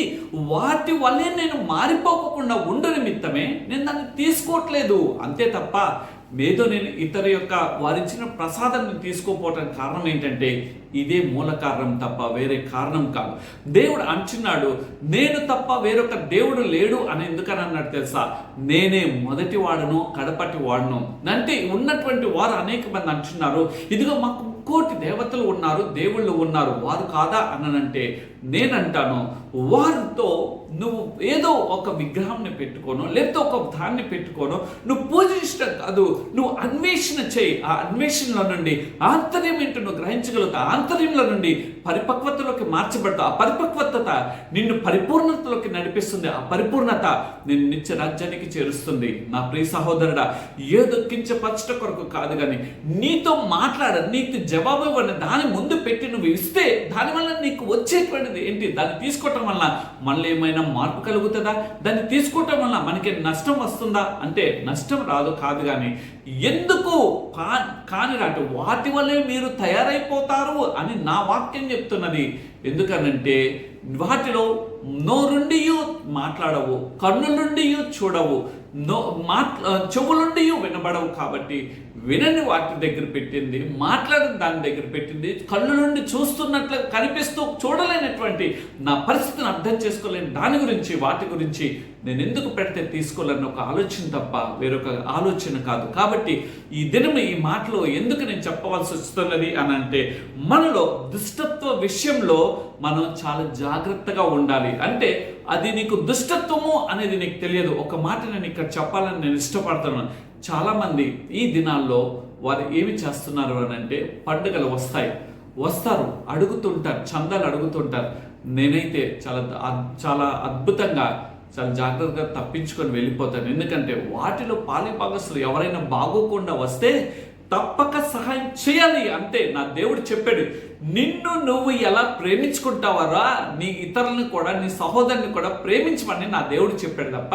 వాటి వల్లే నేను మారిపోకుండా ఉండు నిమిత్తమే నేను దాన్ని తీసుకోవట్లేదు. అంతే తప్ప ఏదో నేను ఇతర యొక్క వారిచ్చిన ప్రసాదాన్ని తీసుకోపోవటానికి కారణం ఏంటంటే ఇదే మూల కారణం తప్ప వేరే కారణం కాదు. దేవుడు అంటున్నాడు, నేను తప్ప వేరొక దేవుడు లేడు అని ఎందుకని అన్నాడు తెలుసా, నేనే మొదటి వాడును కడపటి వాడును. అంటే ఉన్నటువంటి వారు అనేక మంది అంటున్నారు, ఇదిగో మాకు కోటి దేవతలు ఉన్నారు, దేవుళ్ళు ఉన్నారు, వారు కాదా అనంటే నేనంటాను, వారితో నువ్వు ఏదో ఒక విగ్రహాన్ని పెట్టుకోను, లేకపోతే ఒక దాన్ని పెట్టుకోను, నువ్వు పూజించడం కాదు, నువ్వు అన్వేషణ చేయి. ఆ అన్వేషణలో నుండి ఆంతర్యం ఏంటో నువ్వు గ్రహించగలుగుతావు. ఆంతర్యంలో నుండి పరిపక్వతలోకి మార్చబడతావు. ఆ పరిపక్వత నిన్ను పరిపూర్ణతలోకి నడిపిస్తుంది. ఆ పరిపూర్ణత నిన్ను నిత్య రాజ్యానికి చేరుస్తుంది. నా ప్రియ సహోదరుడా, ఏదో కించపరచట కొరకు కాదు, కానీ నీతో మాట్లాడ, నీకు జవాబు ఇవ్వండి దాని ముందు పెట్టి నువ్వు ఇస్తే దానివల్ల నీకు వచ్చేటువంటిది ఏంటి, దాన్ని తీసుకోవటం వల్ల మనలో ఏమైనా మార్పు కలుగుతుందా, దాన్ని తీసుకోవటం వల్ల మనకి నష్టం వస్తుందా అంటే నష్టం రాదు కాదు, కానీ ఎందుకు కాని రాటు వాటి వల్లే మీరు తయారైపోతారు అని నా వాక్యం చెప్తున్నది. ఎందుకనంటే వాటిలో నోరుండి మాట్లాడవు, కన్నులుండి చూడవు, చెవులుండి వినబడవు. కాబట్టి వినని వాటి దగ్గర పెట్టింది, మాట్లాడిన దాని దగ్గర పెట్టింది, కళ్ళు నుండి చూస్తున్నట్లు కనిపిస్తూ చూడలేనటువంటి నా పరిస్థితిని అర్థం చేసుకోలేని దాని గురించి, వాటి గురించి నేను ఎందుకు పెడితే తీసుకోవాలన్న ఒక ఆలోచన తప్ప వేరొక ఆలోచన కాదు. కాబట్టి ఈ దినం ఈ మాటలో ఎందుకు నేను చెప్పవలసి వస్తున్నది అని అంటే, మనలో దుష్టత్వ విషయంలో మనం చాలా జాగ్రత్తగా ఉండాలి. అంటే అది నీకు దుష్టత్వము అనేది నీకు తెలియదు. ఒక మాట నేను ఇక్కడ చెప్పాలని నేను ఇష్టపడుతున్నాను. చాలామంది ఈ దినాల్లో వారు ఏమి చేస్తున్నారు అని అంటే, పండుగలు వస్తారు అడుగుతుంటారు, చందాలు అడుగుతుంటారు. నేనైతే చాలా అద్భుతంగా చాలా జాగ్రత్తగా తప్పించుకొని వెళ్ళిపోతాను. ఎందుకంటే వాటిలో పాలిభాగస్తులు ఎవరైనా బాగోకుండా వస్తే తప్పక సహాయం చేయాలి. అంతే నా దేవుడు చెప్పాడు, నిన్ను నువ్వు ఎలా ప్రేమించుకుంటావరా నీ ఇతరులను కూడా, నీ సహోదరుని కూడా ప్రేమించమని నా దేవుడు చెప్పాడు తప్ప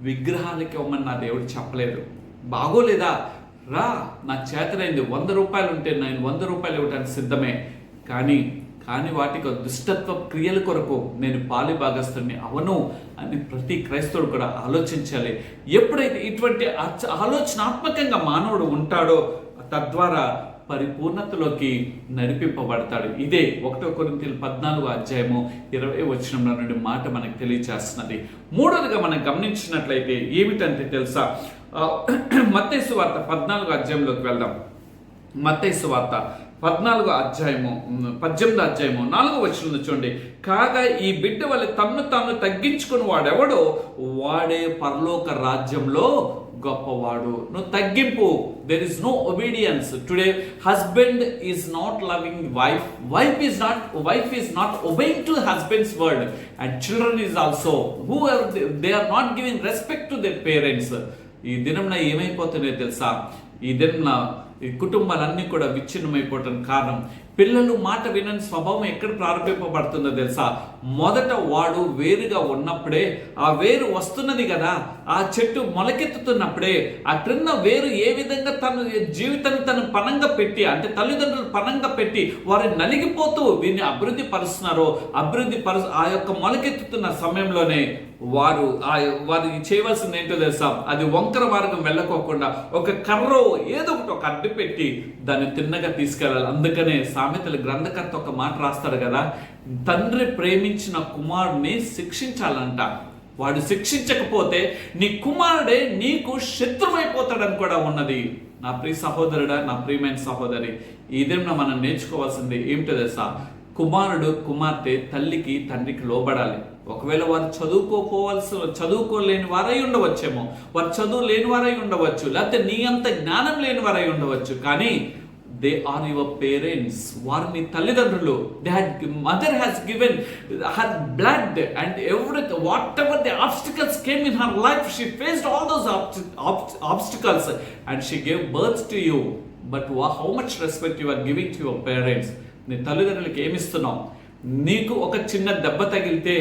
విగ్రహాలకి ఇవ్వమని నా దేవుడు చెప్పలేదు. బాగోలేదా రా, నా చేతనైంది 100 రూపాయలు ఉంటే నేను 100 రూపాయలు ఇవ్వడానికి సిద్ధమే, కానీ వాటికి దుష్టత్వ క్రియల కొరకు నేను పాలి భాగస్తుని అవను అని ప్రతి క్రైస్తవుడు కూడా ఆలోచించాలి. ఎప్పుడైతే ఇటువంటి ఆలోచనాత్మకంగా మానవుడు ఉంటాడో తద్వారా పరిపూర్ణతలోకి నడిపింపబడతాడు. ఇదే 1 కొరింథీయులు 14:20 నుండి మాట మనకు తెలియచేస్తున్నది. మూడోదిగా మనం గమనించినట్లయితే ఏమిటంటే తెలుసా, మత్తయి సువార్త 14 వెళ్దాం. మత్తయి సువార్త 18 4 చూడండి, కాగా ఈ బిడ్డ వల్ల తన్ను తాను తగ్గించుకుని వాడెవడో వాడే పరలోక రాజ్యంలో గొప్పవాడు. నువ్వు తగ్గింపు. there is no obedience today. Husband is not loving wife is not obeying to husband's word, and children is also they are not giving respect to their parents. ఈ దినంలో ఏమైపోతున్నాయో తెలుసా, ఈ దినంలో ఈ కుటుంబాలన్నీ కూడా విచ్ఛిన్నమైపోవటానికి కారణం పిల్లలు మాట వినని స్వభావం ఎక్కడ ప్రారంభింపబడుతుందో తెలుసా? మొదట వాడు వేరుగా ఉన్నప్పుడే, ఆ వేరు వస్తున్నది కదా, ఆ చెట్టు మొలకెత్తుతున్నప్పుడే ఆ క్రింద వేరు ఏ విధంగా తన జీవితాన్ని తను పనంగా పెట్టి, అంటే తల్లిదండ్రులు పనంగా పెట్టి వారు నలిగిపోతూ వీరిని అభివృద్ధి పరుస్తున్నారో, ఆ యొక్క మొలకెత్తుతున్న సమయంలోనే వారు చేయవలసింది ఏంటో తెలుసా? అది వంకర మార్గం వెళ్ళకోకుండా ఒక కర్రో ఏదో ఒకటి ఒక అడ్డు పెట్టి దాన్ని తిన్నగా తీసుకెళ్ళాలి. అందుకనే సామెతల గ్రంథకర్త ఒక మాట రాస్తాడు కదా, తండ్రి ప్రేమించిన కుమారుడిని శిక్షించాలంట. వాడు శిక్షించకపోతే నీ కుమారుడే నీకు శత్రువైపోతాడని కూడా ఉన్నది. నా ప్రియ సహోదరుడా, నా ప్రియమైన సహోదరి, ఇదేమన్నా మనం నేర్చుకోవాల్సింది ఏమిటో తెలుసా? కుమారుడు కుమార్తె తల్లికి తండ్రికి లోబడాలి. ఒకవేళ వారు చదువుకోలేని వారై ఉండవచ్చేమో, వారు చదువు లేని వారై ఉండవచ్చు, లేకపోతే నీ అంత జ్ఞానం లేని వారై ఉండవచ్చు, కానీ దే ఆర్ యువర్ పేరెంట్స్. వారిని తల్లిదండ్రులు. Mother has given her blood and everything, whatever the obstacles came in her life, she faced all those obstacles and she gave birth to you. But how much respect you are giving to your parents? నీ తల్లిదండ్రులకి ఏమిస్తున్నావు? నీకు ఒక చిన్న దెబ్బ తగిలితే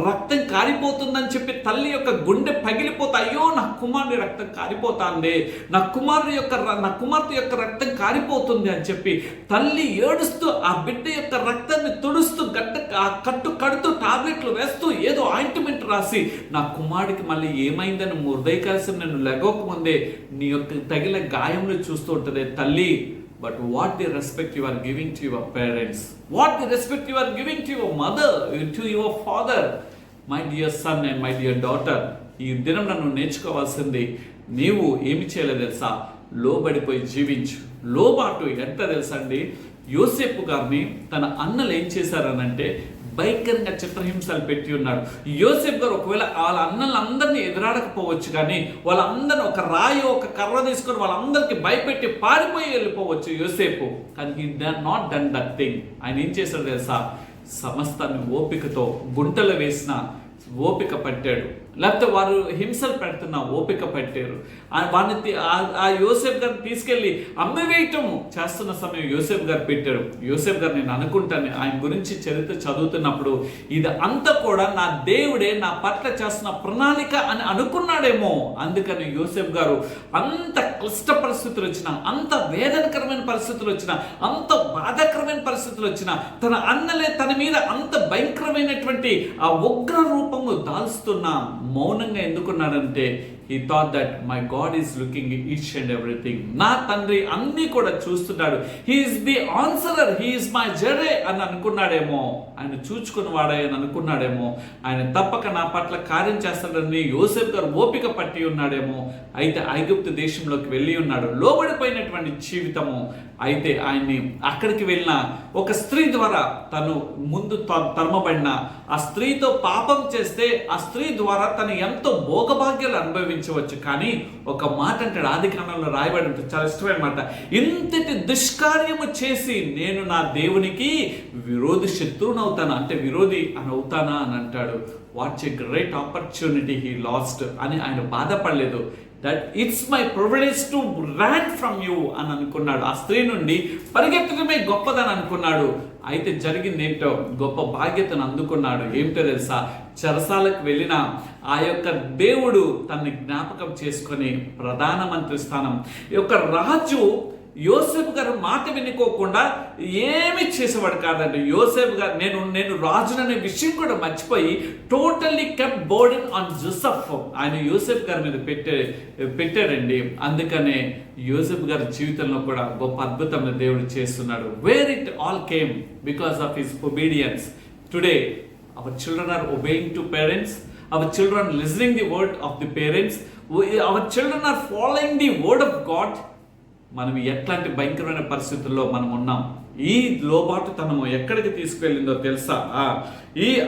రక్తం కారిపోతుందని చెప్పి తల్లి యొక్క గుండె పగిలిపోతా, అయ్యో నా కుమారుడి రక్తం కారిపోతాంది, నా కుమార్తె యొక్క రక్తం కారిపోతుంది అని చెప్పి తల్లి ఏడుస్తూ ఆ బిడ్డ యొక్క రక్తాన్ని తుడుస్తూ కట్టు కడుతూ టాబ్లెట్లు వేస్తూ ఏదో ఆయింట్మెంట్ రాసి నా కుమారుడికి మళ్ళీ ఏమైందని హృదయకాల్సి నేను లెగోకముందే నీ యొక్క తగిన గాయంలో చూస్తూ ఉంటుంది తల్లి. But what the respect you are giving to your parents, what the respect you are giving to your mother, to your father, my dear son and my dear daughter. ఈ దినం నన్ను నేర్చుకోవాల్సింది, నీవు ఏమి చేయలేదు తెలుసా? లోబడిపోయి జీవించు. లోబాటు ఎంత తెలుసా అండి? యోసేపు గారిని తన అన్నలు ఏం చేశారనంటే భయంకరంగా చిత్రహింసలు పెట్టి ఉన్నాడు. యోసేపు గారు ఒకవేళ వాళ్ళ అన్నలందరినీ ఎదురాడకపోవచ్చు, కానీ వాళ్ళందరినీ ఒక రాయి ఒక కర్ర తీసుకొని వాళ్ళందరికీ భయపెట్టి పారిపోయి వెళ్ళిపోవచ్చు యోసేపు. కానీ he not done that thing. ఆయన ఏం చేశాడు తెలుసా? సమస్తాన్ని ఓపికతో గుంటలు వేసిన ఓపిక పట్టాడు. లేకపోతే వారు హింసలు పెడుతున్నా ఓపిక పట్టారు. వాడిని ఆ యోసేపు గారిని తీసుకెళ్ళి అమ్మివేయటం చేస్తున్న సమయం యోసేపు గారు పెట్టారు. యోసేపు గారు నేను అనుకుంటాను, ఆయన గురించి చరిత్ర చదువుతున్నప్పుడు ఇది అంతా కూడా నా దేవుడే నా పట్ల చేస్తున్న ప్రణాళిక అని అనుకున్నాడేమో. అందుకని యోసేపు గారు అంత క్లిష్ట పరిస్థితులు వచ్చినా, అంత వేదనకరమైన పరిస్థితులు వచ్చినా, అంత బాధాకరమైన పరిస్థితులు వచ్చినా, తన అన్నలే తన మీద అంత భయంకరమైనటువంటి ఆ ఉగ్ర రూపము దాల్స్తున్నా మౌనంగా ఎందుకున్నాడంటే he thought that my God is looking each and everything. నా తండ్రి అన్నీ కూడా చూస్తున్నాడు. he is the answerer, he is my judge అని అనుకున్నాడేమో. ఆయన చూచుకుని వాడే అని అనుకున్నాడేమో. ఆయన తప్పక నా పట్ల కార్యం చేస్తాడని యోసేపు గారు ఓపిక పట్టి ఉన్నాడేమో. అయితే ఐగుప్తు దేశంలోకి వెళ్ళి ఉన్నాడు, లోబడిపోయినటువంటి జీవితము. అయితే ఆయన్ని అక్కడికి వెళ్ళిన ఒక స్త్రీ ద్వారా తను ముందు తరమబడిన ఆ స్త్రీతో పాపం చేస్తే ఆ స్త్రీ ద్వారా తను ఎంతో భోగభాగ్యాలు అనుభవించవచ్చు. కానీ ఒక మాట అంటాడు, ఆదికాండంలో రాయబడి ఉంటుంది, చాలా ఇష్టమైన మాట, ఇంతటి దుష్కార్యము చేసి నేను నా దేవునికి విరోధి శత్రువునవుతానా, అంటే విరోధి అని అవుతానా అని అంటాడు. What's a great opportunity he lost అని ఆయన బాధపడలేదు. That it's my privilege to run from you అని అనుకున్నాడు. ఆ స్త్రీ నుండి పరిగెత్తడమే గొప్పదని అనుకున్నాడు. అయితే జరిగింది ఏంటో, గొప్ప బాధ్యతను అందుకున్నాడు. ఏమిటో తెలుసా? చెరసాలకు వెళ్ళిన ఆ యొక్క దేవుడు తనని జ్ఞాపకం చేసుకొని ప్రధానమంత్రి స్థానం, ఈ యొక్క రాజు యోసేపు గారు మాట వినుకోకుండా ఏమి చేసేవాడు కాదండి. యోసేపు గారు నేను రాజుననే విషయం కూడా మర్చిపోయి totally kept burden on Joseph. ఆయన యోసేపు గారి మీద పెట్టాడండి. అందుకనే యోసేపు గారి జీవితంలో కూడా గొప్ప అద్భుతమైన దేవుడు చేస్తున్నాడు. Where it all came because of his obedience. Today our children are obeying to parents, our children listening the word of the parents, our children are following the word of God. మనం ఎట్లాంటి భయంకరమైన పరిస్థితుల్లో మనం ఉన్నాం. ఈ లోబాటుతనము ఎక్కడికి తీసుకువెళ్ళిందో తెలుసా?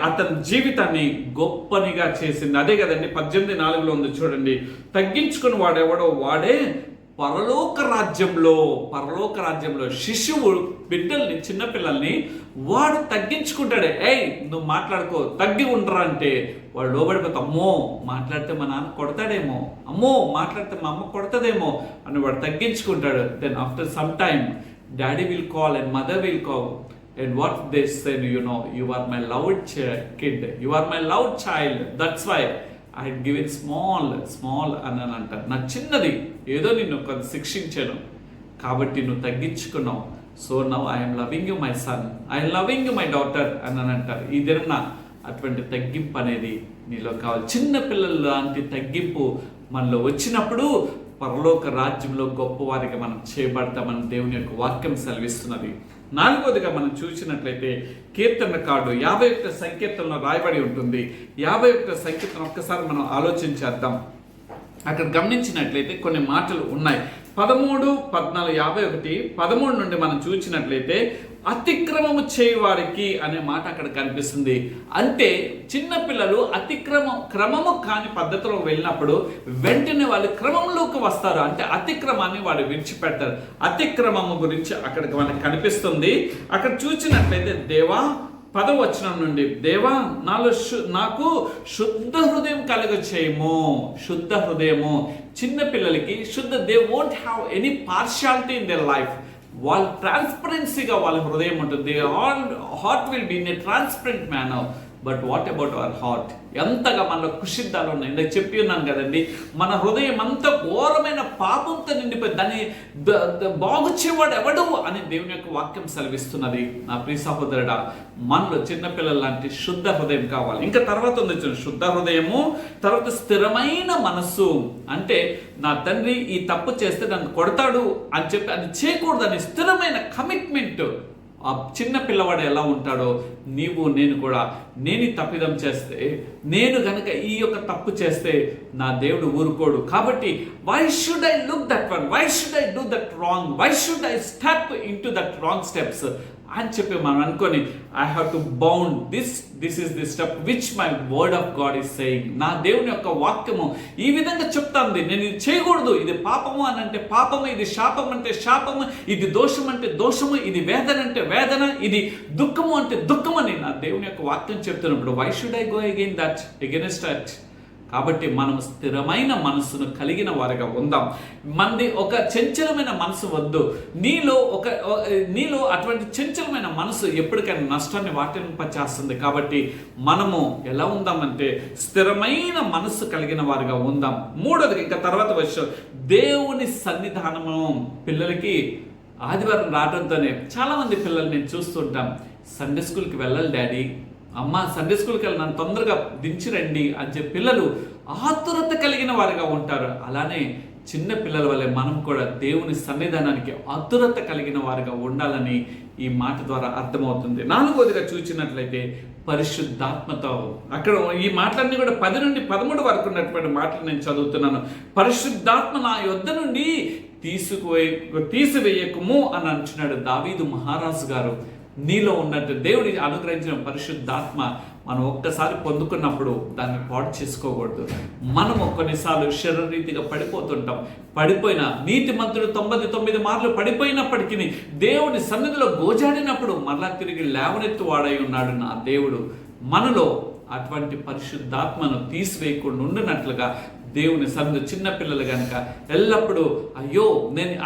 అతని జీవితాన్ని గొప్పనిగా చేసింది. అదే కదండి 18:4 ఉంది చూడండి, తగ్గించుకుని వాడెవడో వాడే పరలోక రాజ్యంలో శిశువు బిడ్డల్ని, చిన్నపిల్లల్ని వాడు తగ్గించుకుంటాడే. నువ్వు మాట్లాడుకో, తగ్గి ఉండరా అంటే వాడు లోబడిపోతే అమ్మో మాట్లాడితే మా నాన్న కొడతాడేమో, అమ్మో మాట్లాడితే మా అమ్మ కొడతాదేమో అని వాడు తగ్గించుకుంటాడు. Then after some time daddy will call and mother will call and what they say, you are my loved kid, you are my loved child, that's why I had given small అని అంటారు. నా చిన్నది ఏదో నిన్ను కొంత శిక్షించాను కాబట్టి నువ్వు తగ్గించుకున్నావు, so now I'm loving you my son, I'm loving you my daughter అని అంటారు. ఈ దిన అటువంటి తగ్గింపు అనేది నీలో కావాలి. చిన్న పిల్లల లాంటి తగ్గింపు మనలో వచ్చినప్పుడు పరలోక రాజ్యంలో గొప్పవారిగా మనం చేయబడతామని దేవుని యొక్క వాక్యం సెలవిస్తున్నది. 4వదిగా మనం చూసినట్లయితే కీర్తనకారుడు 51 సంకీర్తనలో రాయబడి ఉంటుంది. 51 సంకీర్తన ఒక్కసారి మనం ఆలోచించేద్దాం. అక్కడ గమనించినట్లయితే కొన్ని మాటలు ఉన్నాయి. 13, 14, 51, 13 నుండి మనం చూసినట్లయితే అతిక్రమము చేయవారికి అనే మాట అక్కడ కనిపిస్తుంది. అంటే చిన్నపిల్లలు క్రమము కాని పద్ధతిలో వెళ్ళినప్పుడు వెంటనే వాళ్ళు క్రమంలోకి వస్తారు. అంటే అతిక్రమాన్ని వాళ్ళు విడిచిపెడతారు. అతిక్రమము గురించి అక్కడికి మనకు కనిపిస్తుంది. అక్కడ చూసినట్లయితే దేవా 10వ వచనం నుండి, దేవా నాకు శుద్ధ హృదయం కలుగ చేయము. శుద్ధ హృదయము చిన్న పిల్లలకి they won't have any partiality in their life. వాళ్ళ ట్రాన్స్పరెన్సీగా వాళ్ళ హృదయం ఉంటుంది. Heart will be in a transparent manner. But what about our heart? ఎంతగా మనలో కుషిద్దాలు ఉన్నాయి. ఇందాక చెప్పి ఉన్నాను కదండి, మన హృదయం అంత ఘోరమైన పాపంతో నిండిపోయి దాన్ని బాగు చేయవాడు ఎవడు అని దేవుని యొక్క వాక్యం సెలవిస్తున్నది. నా ప్రియ సహోదరుడా, మనలో చిన్నపిల్లల లాంటి శుద్ధ హృదయం కావాలి. ఇంకా తర్వాత ఉంది శుద్ధ హృదయము, తర్వాత స్థిరమైన మనస్సు. అంటే నా తండ్రి ఈ తప్పు చేస్తే నన్ను కొడతాడు అని చెప్పి అది చేయకూడదని స్థిరమైన కమిట్మెంట్. ఆ చిన్న పిల్లవాడు ఎలా ఉంటాడో నేను కూడా నేను తప్పిదం చేస్తే, నేను గనక ఈ యొక్క తప్పు చేస్తే నా దేవుడు ఊరుకోడు. కాబట్టి why should I look that one, why should I do that wrong, why should I step into that wrong steps అని చెప్పి మనం అనుకొని I have to bound this is the step which my word of God is saying. నా దేవుని యొక్క వాక్యము ఈ విధంగా చెప్తాంది, నేను ఇది చేయకూడదు, ఇది పాపము అని అంటే పాపము, ఇది శాపం అంటే శాపము, ఇది దోషం అంటే దోషము, ఇది వేదన అంటే వేదన, ఇది దుఃఖము అంటే దుఃఖం అని నా దేవుని యొక్క వాక్యం చెప్తున్నప్పుడు why should I go against that? కాబట్టి మనం స్థిరమైన మనస్సును కలిగిన వారిగా ఉందాం. మనది ఒక చంచలమైన మనసు వద్దు. నీలో అటువంటి చంచలమైన మనసు ఎప్పటికైనా నష్టాన్ని వాటింపచేస్తుంది. కాబట్టి మనము ఎలా ఉందామంటే స్థిరమైన మనస్సు కలిగిన వారిగా ఉందాం. 3వది ఇంకా తర్వాత వచ్చి దేవుని సన్నిధానము. పిల్లలకి ఆదివారం రావడంతోనే చాలామంది పిల్లలు నేను చూస్తుంటాం, సండే స్కూల్కి వెళ్ళాలి డాడీ, అమ్మ సండే స్కూల్కి వెళ్ళి నన్ను తొందరగా దించి రండి అని చెప్పి పిల్లలు ఆతురత కలిగిన వారిగా ఉంటారు. అలానే చిన్న పిల్లల వల్లే మనం కూడా దేవుని సన్నిధానానికి ఆతురత కలిగిన వారిగా ఉండాలని ఈ మాట ద్వారా అర్థమవుతుంది. 4వదిగా చూసినట్లయితే పరిశుద్ధాత్మతో. అక్కడ ఈ మాటలన్నీ కూడా 10 నుండి 13 వరకు ఉన్నటువంటి మాటలు నేను చదువుతున్నాను. పరిశుద్ధాత్మ నా యొద్ద నుండి తీసివేయకుము అని అంటున్నాడు దావీదు మహారాజు గారు. నీలో ఉన్నట్టు దేవుడి అనుగ్రహించిన పరిశుద్ధాత్మ మనం ఒక్కసారి పొందుకున్నప్పుడు దాన్ని పాడు చేసుకోకూడదు. మనము కొన్నిసార్లు శరీరరీతిగా పడిపోతుంటాం. పడిపోయిన నీతిమంతుడు 99 మార్లు పడిపోయినప్పటికీ దేవుని సన్నిధిలో గోజాడినప్పుడు మరలా తిరిగి లేవనెత్తు వాడై ఉన్నాడు నా దేవుడు. మనలో అటువంటి పరిశుద్ధాత్మను తీసివేయకుండా ఉండినట్లుగా దేవుని సన్నిధి చిన్నపిల్లలు కనుక ఎల్లప్పుడూ అయ్యో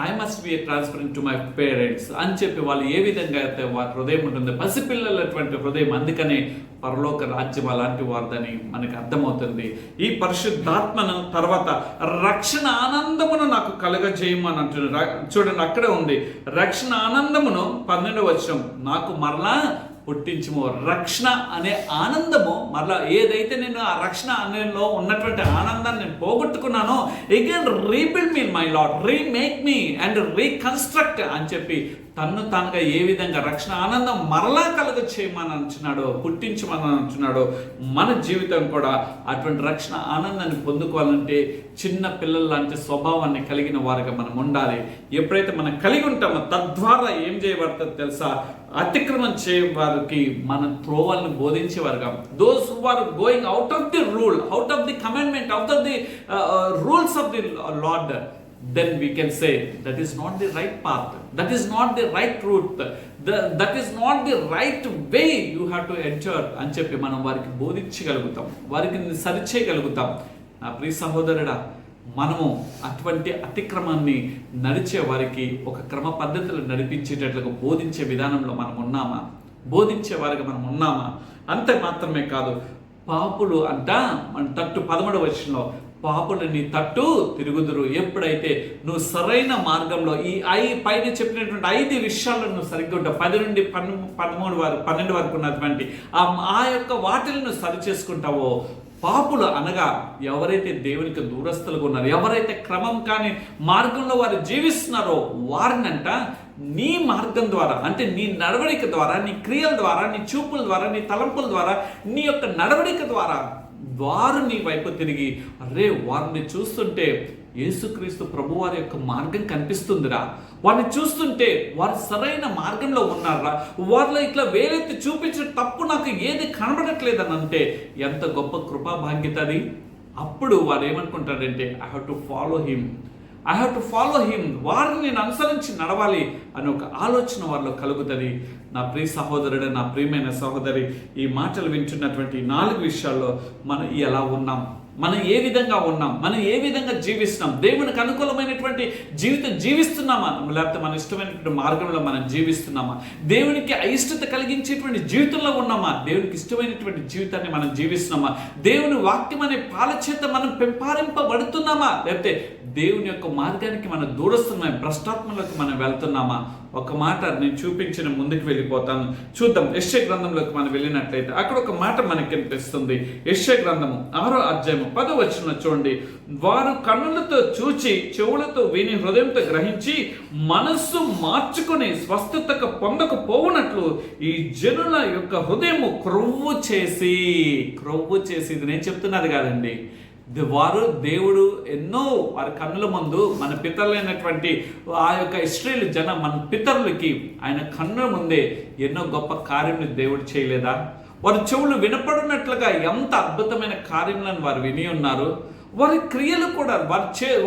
I must be transparent to my parents అని చెప్పి వాళ్ళు ఏ విధంగా అయితే వారి హృదయం ఉంటుంది, పసిపిల్లలటువంటి హృదయం. అందుకనే పరలోక రాజ్యం అలాంటి వారిదని మనకు అర్థమవుతుంది. ఈ పరిశుద్ధాత్మను తర్వాత రక్షణ ఆనందమును నాకు కలుగజేయమని అంటున్నారు. చూడండి అక్కడే ఉంది రక్షణ ఆనందమును. 12వ వచనం, నాకు మరలా పుట్టించుము. రక్షణ అనే ఆనందము మరలా ఏదైతే నేను ఆ రక్షణ అనేలో ఉన్నటువంటి ఆనందాన్ని నేను పోగొట్టుకున్నానో again rebuild me my Lord, remake me and reconstruct అని చెప్పి తన్ను తానుగా ఏ విధంగా రక్షణ ఆనందం మరలా కలుగ చేయమని అంటున్నాడో, పుట్టించమని అంటున్నాడో మన జీవితం కూడా అటువంటి రక్షణ ఆనందాన్ని పొందుకోవాలంటే చిన్న పిల్లల లాంటి స్వభావాన్ని కలిగిన వారిగా మనం ఉండాలి. ఎప్పుడైతే మనం కలిగి ఉంటామో తద్వారా ఏం చేయబడుతుందో తెలుసా? అతిక్రమం చేయే వారికి మన త్రోవల్ని బోధించేవారుగా, those who are going out of the rule, out of the commandment, out of the rules of the Lord, then we can say that is not the right path, that is not the right route, that is not the right way you have to enter అని చెప్పి మనం వారికి బోధించగలుగుతాం, వారికి సరిచేయగలుగుతాం. నా ప్రియ సహోదరుడా, మనము అటువంటి అతిక్రమాన్ని నడిచే వారికి ఒక క్రమ పద్ధతులు నడిపించేటట్లుగా బోధించే విధానంలో మనం ఉన్నామా? బోధించే వారికి మనం ఉన్నామా? అంతే మాత్రమే కాదు, పాపులు అంట మన తట్టు 13వ వచనంలో పాపులు నీ తట్టు తిరుగుదురు. ఎప్పుడైతే నువ్వు సరైన మార్గంలో ఈ పైన చెప్పినటువంటి 5 విషయాలను నువ్వు సరిగ్గా ఉంటావు, 10 నుండి 12 వరకు ఉన్నటువంటి ఆ యొక్క వాటిని నువ్వు సరి చేసుకుంటావో, పాపులు అనగా ఎవరైతే దేవునికి దూరస్తులుగా ఉన్నారో, ఎవరైతే క్రమం కాని మార్గంలో వారు జీవిస్తున్నారో వారినంట నీ మార్గం ద్వారా, అంటే నీ నడవడిక ద్వారా, నీ క్రియల ద్వారా, నీ చూపుల ద్వారా, నీ తలంపుల ద్వారా, నీ యొక్క నడవడిక ద్వారా వారు నీ వైపు తిరిగి అరే వారిని చూస్తుంటే యేసుక్రీస్తు ప్రభు వారి యొక్క మార్గం కనిపిస్తుందిరా, వారిని చూస్తుంటే వారు సరైన మార్గంలో ఉన్నారా, వారిలో ఇట్లా వేరెత్తి చూపించిన తప్పు నాకు ఏది కనబడట్లేదని అంటే ఎంత గొప్ప కృపా భాగ్యత అది. అప్పుడు వారు ఏమనుకుంటారంటే I have to follow him, వారిని నేను అనుసరించి నడవాలి అని ఒక ఆలోచన వారిలో కలుగుతుంది. నా ప్రియ సహోదరుడు, నా ప్రియమైన సహోదరి, ఈ మాటలు వింటున్నటువంటి 4 విషయాల్లో మనం ఎలా ఉన్నాం, మనం ఏ విధంగా ఉన్నాం, మనం ఏ విధంగా జీవిస్తున్నాం, దేవునికి అనుకూలమైనటువంటి జీవితం జీవిస్తున్నామా, లేకపోతే మన ఇష్టమైనటువంటి మార్గంలో మనం జీవిస్తున్నామా, దేవునికి అయిష్టత కలిగించేటువంటి జీవితంలో ఉన్నామా, దేవునికి ఇష్టమైనటువంటి జీవితాన్ని మనం జీవిస్తున్నామా, దేవుని వాక్యం అనే పాల చేత మనం పెంపారింపబడుతున్నామా, లేకపోతే దేవుని యొక్క మార్గానికి మనం దూరస్తున్నాం, భ్రష్టాత్మలోకి మనం వెళ్తున్నామా? ఒక మాట నేను చూపించిన ముందుకు వెళ్ళిపోతాను. చూద్దాం యెషయా గ్రంథంలోకి మనం వెళ్ళినట్లయితే అక్కడ ఒక మాట మనకి కనిపిస్తుంది. యెషయా గ్రంథము 6వ అధ్యాయము 10వ వచనం చూడండి. వారు కన్నులతో చూచి, చెవులతో విని, హృదయంతో గ్రహించి, మనస్సు మార్చుకొని స్వస్థతకు పొందకపోవునట్లు ఈ జనుల యొక్క హృదయము క్రొవ్వు చేసి, ఇది నేను చెప్తున్నది కాదండి, వారు దేవుడు ఎన్నో వారి కన్నుల ముందు మన పితరులైనటువంటి ఆ యొక్క ఇశ్రాయేలు జనం, మన పితరులకి ఆయన కన్నుల ముందే ఎన్నో గొప్ప కార్యములు దేవుడు చేయలేదా? వారి చెవులు వినపడినట్లుగా ఎంత అద్భుతమైన కార్యములను వారు విని ఉన్నారు. వారి క్రియలు కూడా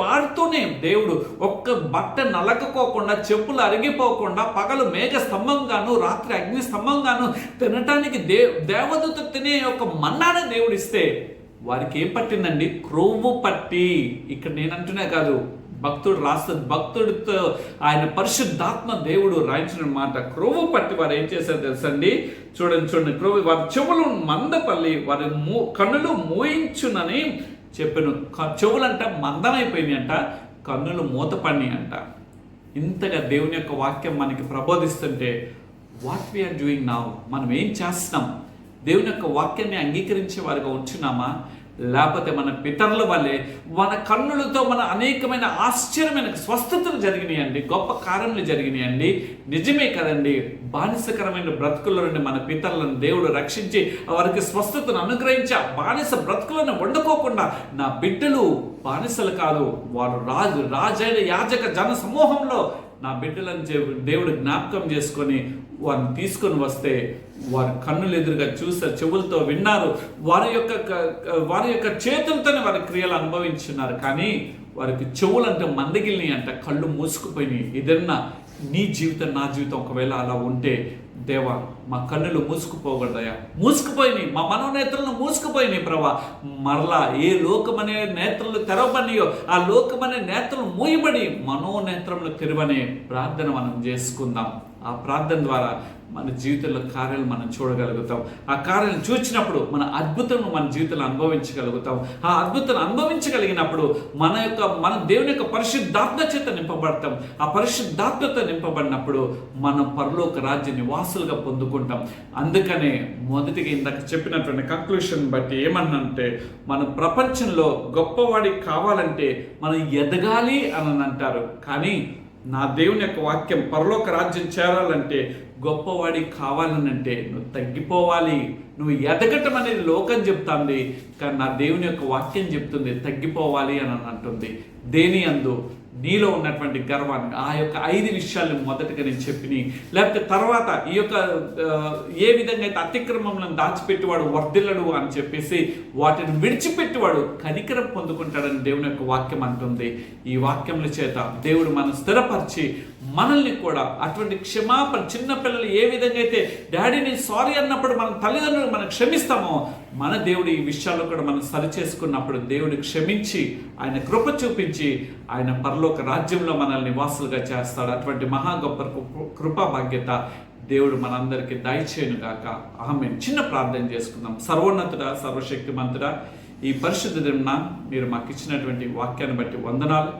వారితోనే దేవుడు ఒక్క బట్ట నలకపోకుండా, చెప్పులు అరిగిపోకుండా, పగలు మేఘ స్తంభంగాను, రాత్రి అగ్ని స్తంభంగాను తినటానికి దేవదూత తినే ఒక మన్నాను దేవుడు ఇస్తే వారికి ఏం పట్టిందండి? క్రొవ్వు పట్టి. ఇక్కడ నేను అంటున్నా కాదు, భక్తుడు రాస్తుంది, భక్తుడితో ఆయన పరిశుద్ధాత్మ దేవుడు రాయించిన మాట. క్రొవ్వు పట్టి వారు ఏం చేశారు తెలుసండి? చూడండి, క్రొవ్వు వారి చెవులు మందపల్లి, వారి కన్నులు మూయించునని చెప్పాను. చెవులంట మందమైపోయినాయి అంట, కన్నులు మూతపడినాయి అంట. ఇంతగా దేవుని యొక్క వాక్యం మనకి ప్రబోధిస్తుంటే వాట్ వీఆర్ డూయింగ్ నౌ, మనం ఏం చేస్తున్నాం? దేవుని యొక్క వాక్యాన్ని అంగీకరించే వారిగా ఉంచున్నామా, లేకపోతే మన పితరుల వల్లే మన కన్నులతో మన అనేకమైన ఆశ్చర్యమైన స్వస్థతలు జరిగినాయండి, గొప్ప కార్యములు జరిగినాయండి. నిజమే కదండి, బానిసకరమైన బ్రతుకుల నుండి మన పితరులను దేవుడు రక్షించి వారికి స్వస్థతను అనుగ్రహించి ఆ బానిస బ్రతుకులను వండుకోకుండా నా బిడ్డలు బానిసలు కాదు, వారు రాజైన యాజక జన సమూహంలో నా బిడ్డలను దేవుడు జ్ఞాపకం చేసుకొని వారిని తీసుకొని వస్తే వారి కన్నులు ఎదురుగా చూసారు, చెవులతో విన్నారు, వారి యొక్క చేతులతోనే వారి క్రియలు అనుభవించున్నారు. కానీ వారికి చెవులంటే మందగిలినాయి అంట, కళ్ళు మూసుకుపోయినాయి. ఏదన్నా నీ జీవితం, నా జీవితం ఒకవేళ అలా ఉంటే, దేవా మా కన్నులు మూసుకుపోకూడదయా, మూసుకుపోయినాయి, మా మనోనేత్రలను మూసుకుపోయినాయి ప్రభా, మరలా ఏ లోకమనే నేత్రలు తెరవబడియో ఆ లోకమనే నేత్రలు మూయబడి మనోనేత్రములు తెరవనే ప్రార్థన మనం చేసుకుందాం. ఆ ప్రార్థన ద్వారా మన జీవితంలో కార్యాలు మనం చూడగలుగుతాం. ఆ కార్యాలను చూసినప్పుడు మన అద్భుతం మన జీవితంలో అనుభవించగలుగుతాం. ఆ అద్భుతాన్ని అనుభవించగలిగినప్పుడు మన దేవుని యొక్క పరిశుద్ధాత్మ చేత నింపబడతాం. ఆ పరిశుద్ధాత్మతో నింపబడినప్పుడు మనం పరలోక రాజ్య నివాసులుగా పొందుకుంటాం. అందుకనే మొదటిగా ఇందాక చెప్పినటువంటి కంక్లూషన్ బట్టి ఏమన్నంటే, మన ప్రపంచంలో గొప్పవాడి కావాలంటే మనం ఎదగాలి అని అంటారు. కానీ నా దేవుని యొక్క వాక్యం పరలోక రాజ్యం చేరాలంటే, గొప్పవాడి కావాలనంటే నువ్వు తగ్గిపోవాలి. నువ్వు ఎదగటం అనేది లోకం చెప్తుంది, కానీ నా దేవుని యొక్క వాక్యం చెప్తుంది తగ్గిపోవాలి అని అంటుంది. దేని అందు? నీలో ఉన్నటువంటి గర్వాన్ని, ఆ యొక్క 5 విషయాలను మొదటగా నేను చెప్పిని, లేకపోతే తర్వాత ఈ యొక్క ఏ విధంగా అయితే అతిక్రమములను దాచిపెట్టేవాడు వర్ధిల్లడు అని చెప్పేసి వాటిని విడిచిపెట్టేవాడు కనికరం పొందుకుంటాడని దేవుని యొక్క వాక్యం అంటుంది. ఈ వాక్యముల చేత దేవుడు మనం స్థిరపరిచి మనల్ని కూడా అటువంటి క్షమాపణ, చిన్నపిల్లలు ఏ విధంగా అయితే డాడీని సారీ అన్నప్పుడు మన తల్లిదండ్రులు మనం క్షమిస్తామో, మన దేవుడు ఈ విషయాల్లో కూడా మనం సరిచేసుకున్నప్పుడు దేవుడు క్షమించి ఆయన కృప చూపించి ఆయన పరలోక రాజ్యంలో మనల్ని వాసులుగా చేస్తాడు. అటువంటి మహా గొప్ప కృపా భాగ్యత దేవుడు మనందరికీ దయచేయునుగాక. ఆమేన్. చిన్న ప్రార్థన చేసుకుందాం. సర్వోన్నతుడా, సర్వశక్తిమంతుడా, ఈ పరిశుద్ధ దినాన మీరు మాకు ఇచ్చినటువంటి వాక్యాన్ని బట్టి వందనాలు.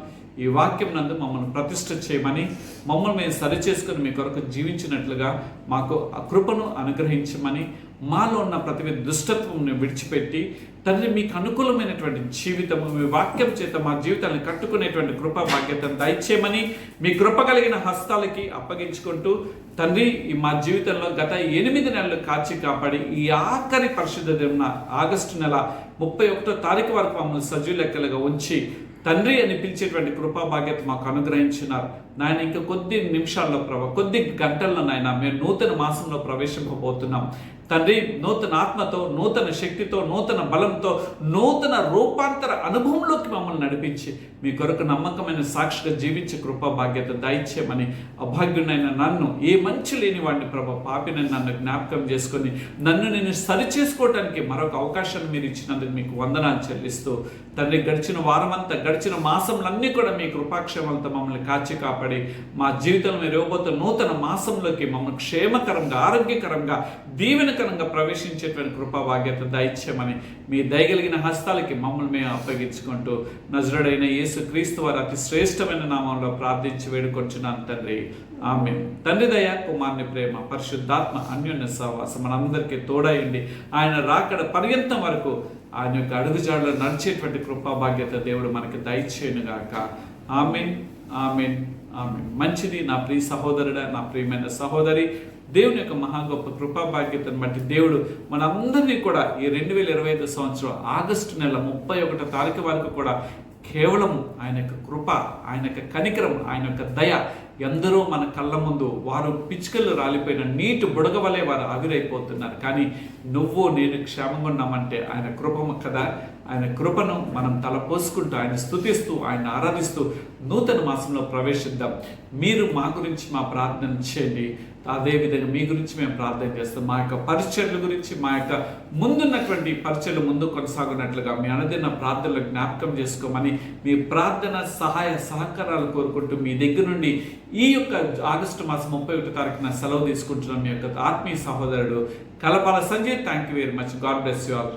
ఈ వాక్యం నందు మమ్మల్ని ప్రతిష్ఠ చేయమని, మమ్మల్ని మేము సరిచేసుకుని మీ కొరకు జీవించినట్లుగా మాకు ఆ కృపను అనుగ్రహించమని, మాలో ఉన్న ప్రతి దుష్టత్వంని విడిచిపెట్టి తండ్రి మీకు అనుకూలమైనటువంటి జీవితము మీ వాక్యం చేత మా జీవితాన్ని కట్టుకునేటువంటి కృపా భాగ్యతను దయచేయమని మీ కృప కలిగిన హస్తాలకి అప్పగించుకుంటూ తండ్రి ఈ మా జీవితంలో గత 8 నెలలు కాచి కాపాడి ఈ ఆఖరి పరిశుద్ధ దినం ఆగస్టు నెల 31వ తారీఖు వరకు మమ్మల్ని సజీవ లెక్కలుగా ఉంచి తండ్రి అని పిలిచేటువంటి కృపా భాగ్యత మాకు అనుగ్రహించినారు నాయన. ఇంకా కొద్ది నిమిషాల్లో కొద్ది గంటల్లో నాయన మేము నూతన మాసంలో ప్రవేశింపబోతున్నాం తండ్రి. నూతన ఆత్మతో, నూతన శక్తితో, నూతన బలంతో, నూతన రూపాంతర అనుభవంలోకి మమ్మల్ని నడిపించి మీ కొరకు నమ్మకమైన సాక్షిగా జీవించే కృపా భాగ్యత దయచేయమని, అభాగ్యునైన నన్ను, ఏ మంచి లేని వాడిని ప్రభా, పాపిని నన్ను జ్ఞాపకం చేసుకొని నన్ను నేను సరిచేసుకోవటానికి మరొక అవకాశాన్ని మీరు ఇచ్చినందుకు మీకు వందనాలు చెల్లిస్తూ తండ్రి, గడిచిన వారమంతా, గడిచిన మాసంలన్నీ కూడా మీ కృపాక్షేమాలతో మమ్మల్ని కాచి కాపాడి మా జీవితంలో మీరు ఇవ్వబోతున్న నూతన మాసంలోకి మమ్మల్ని క్షేమకరంగా, ఆరోగ్యకరంగా, దీవెనకరంగా ప్రవేశించేటువంటి కృపా భాగ్యత దయచేయమని మీ దయగలిగిన హస్తాలకి మమ్మల్ని మేము అప్పగించుకుంటూ నజరుడైన యేసు క్రీస్తు వారి అతి శ్రేష్టమైన నామంలో ప్రార్థించి వేడుకొచ్చున్నాను తండ్రి. ఆమేన్. తండ్రి దయ, కుమారుని ప్రేమ, పరిశుద్ధాత్మ అన్యోన్య సహవాసం మనందరికీ తోడయండి. ఆయన రాకడ పర్యంతం వరకు ఆయన యొక్క అడుగుజాడలో నడిచేటువంటి కృపా భాగ్యత దేవుడు మనకి దయచేయునుగాక. ఆమేన్, ఆమేన్, ఆమేన్. మంచిది నా ప్రియ సహోదరుడా, నా ప్రియమైన సహోదరి, దేవుని యొక్క మహా గొప్ప కృపా భాగ్యతను బట్టి దేవుడు మనందరినీ కూడా ఈ 2025 సంవత్సరం ఆగస్టు నెల 31వ తారీఖు వరకు కూడా కేవలం ఆయన యొక్క కృప, ఆయన యొక్క కనికరం, ఆయన యొక్క దయ, ఎందరో మన కళ్ళ ముందు వారు పిచ్చుకలు రాలిపోయిన నీటి బుడగ వలె వారు ఆవిరైపోతున్నారు. కానీ నువ్వు నేను క్షేమంగా ఉన్నామంటే ఆయన కృపము కదా. ఆయన కృపను మనం తలపోసుకుంటూ, ఆయన స్తుతిస్తూ, ఆయన ఆరాధిస్తూ నూతన మాసంలో ప్రవేశిద్దాం. మీరు మా గురించి మా ప్రార్థన చేయండి, అదేవిధంగా మీ గురించి మేము ప్రార్థన చేస్తాం. మా యొక్క పరిచర్ల గురించి, మా యొక్క ముందున్నటువంటి పరిచర్లు ముందు కొనసాగునట్లుగా మీ అనుదిన ప్రార్థనలు జ్ఞాపకం చేసుకోమని మీ ప్రార్థన సహాయ సహకారాలు కోరుకుంటూ మీ దగ్గర నుండి ఈ యొక్క ఆగస్టు మాసం 31వ తారీఖున సెలవు తీసుకుంటున్నాం. మీ యొక్క ఆత్మీయ సహోదరుడు Kalapala Sanjay. Thank you very much. God bless you all.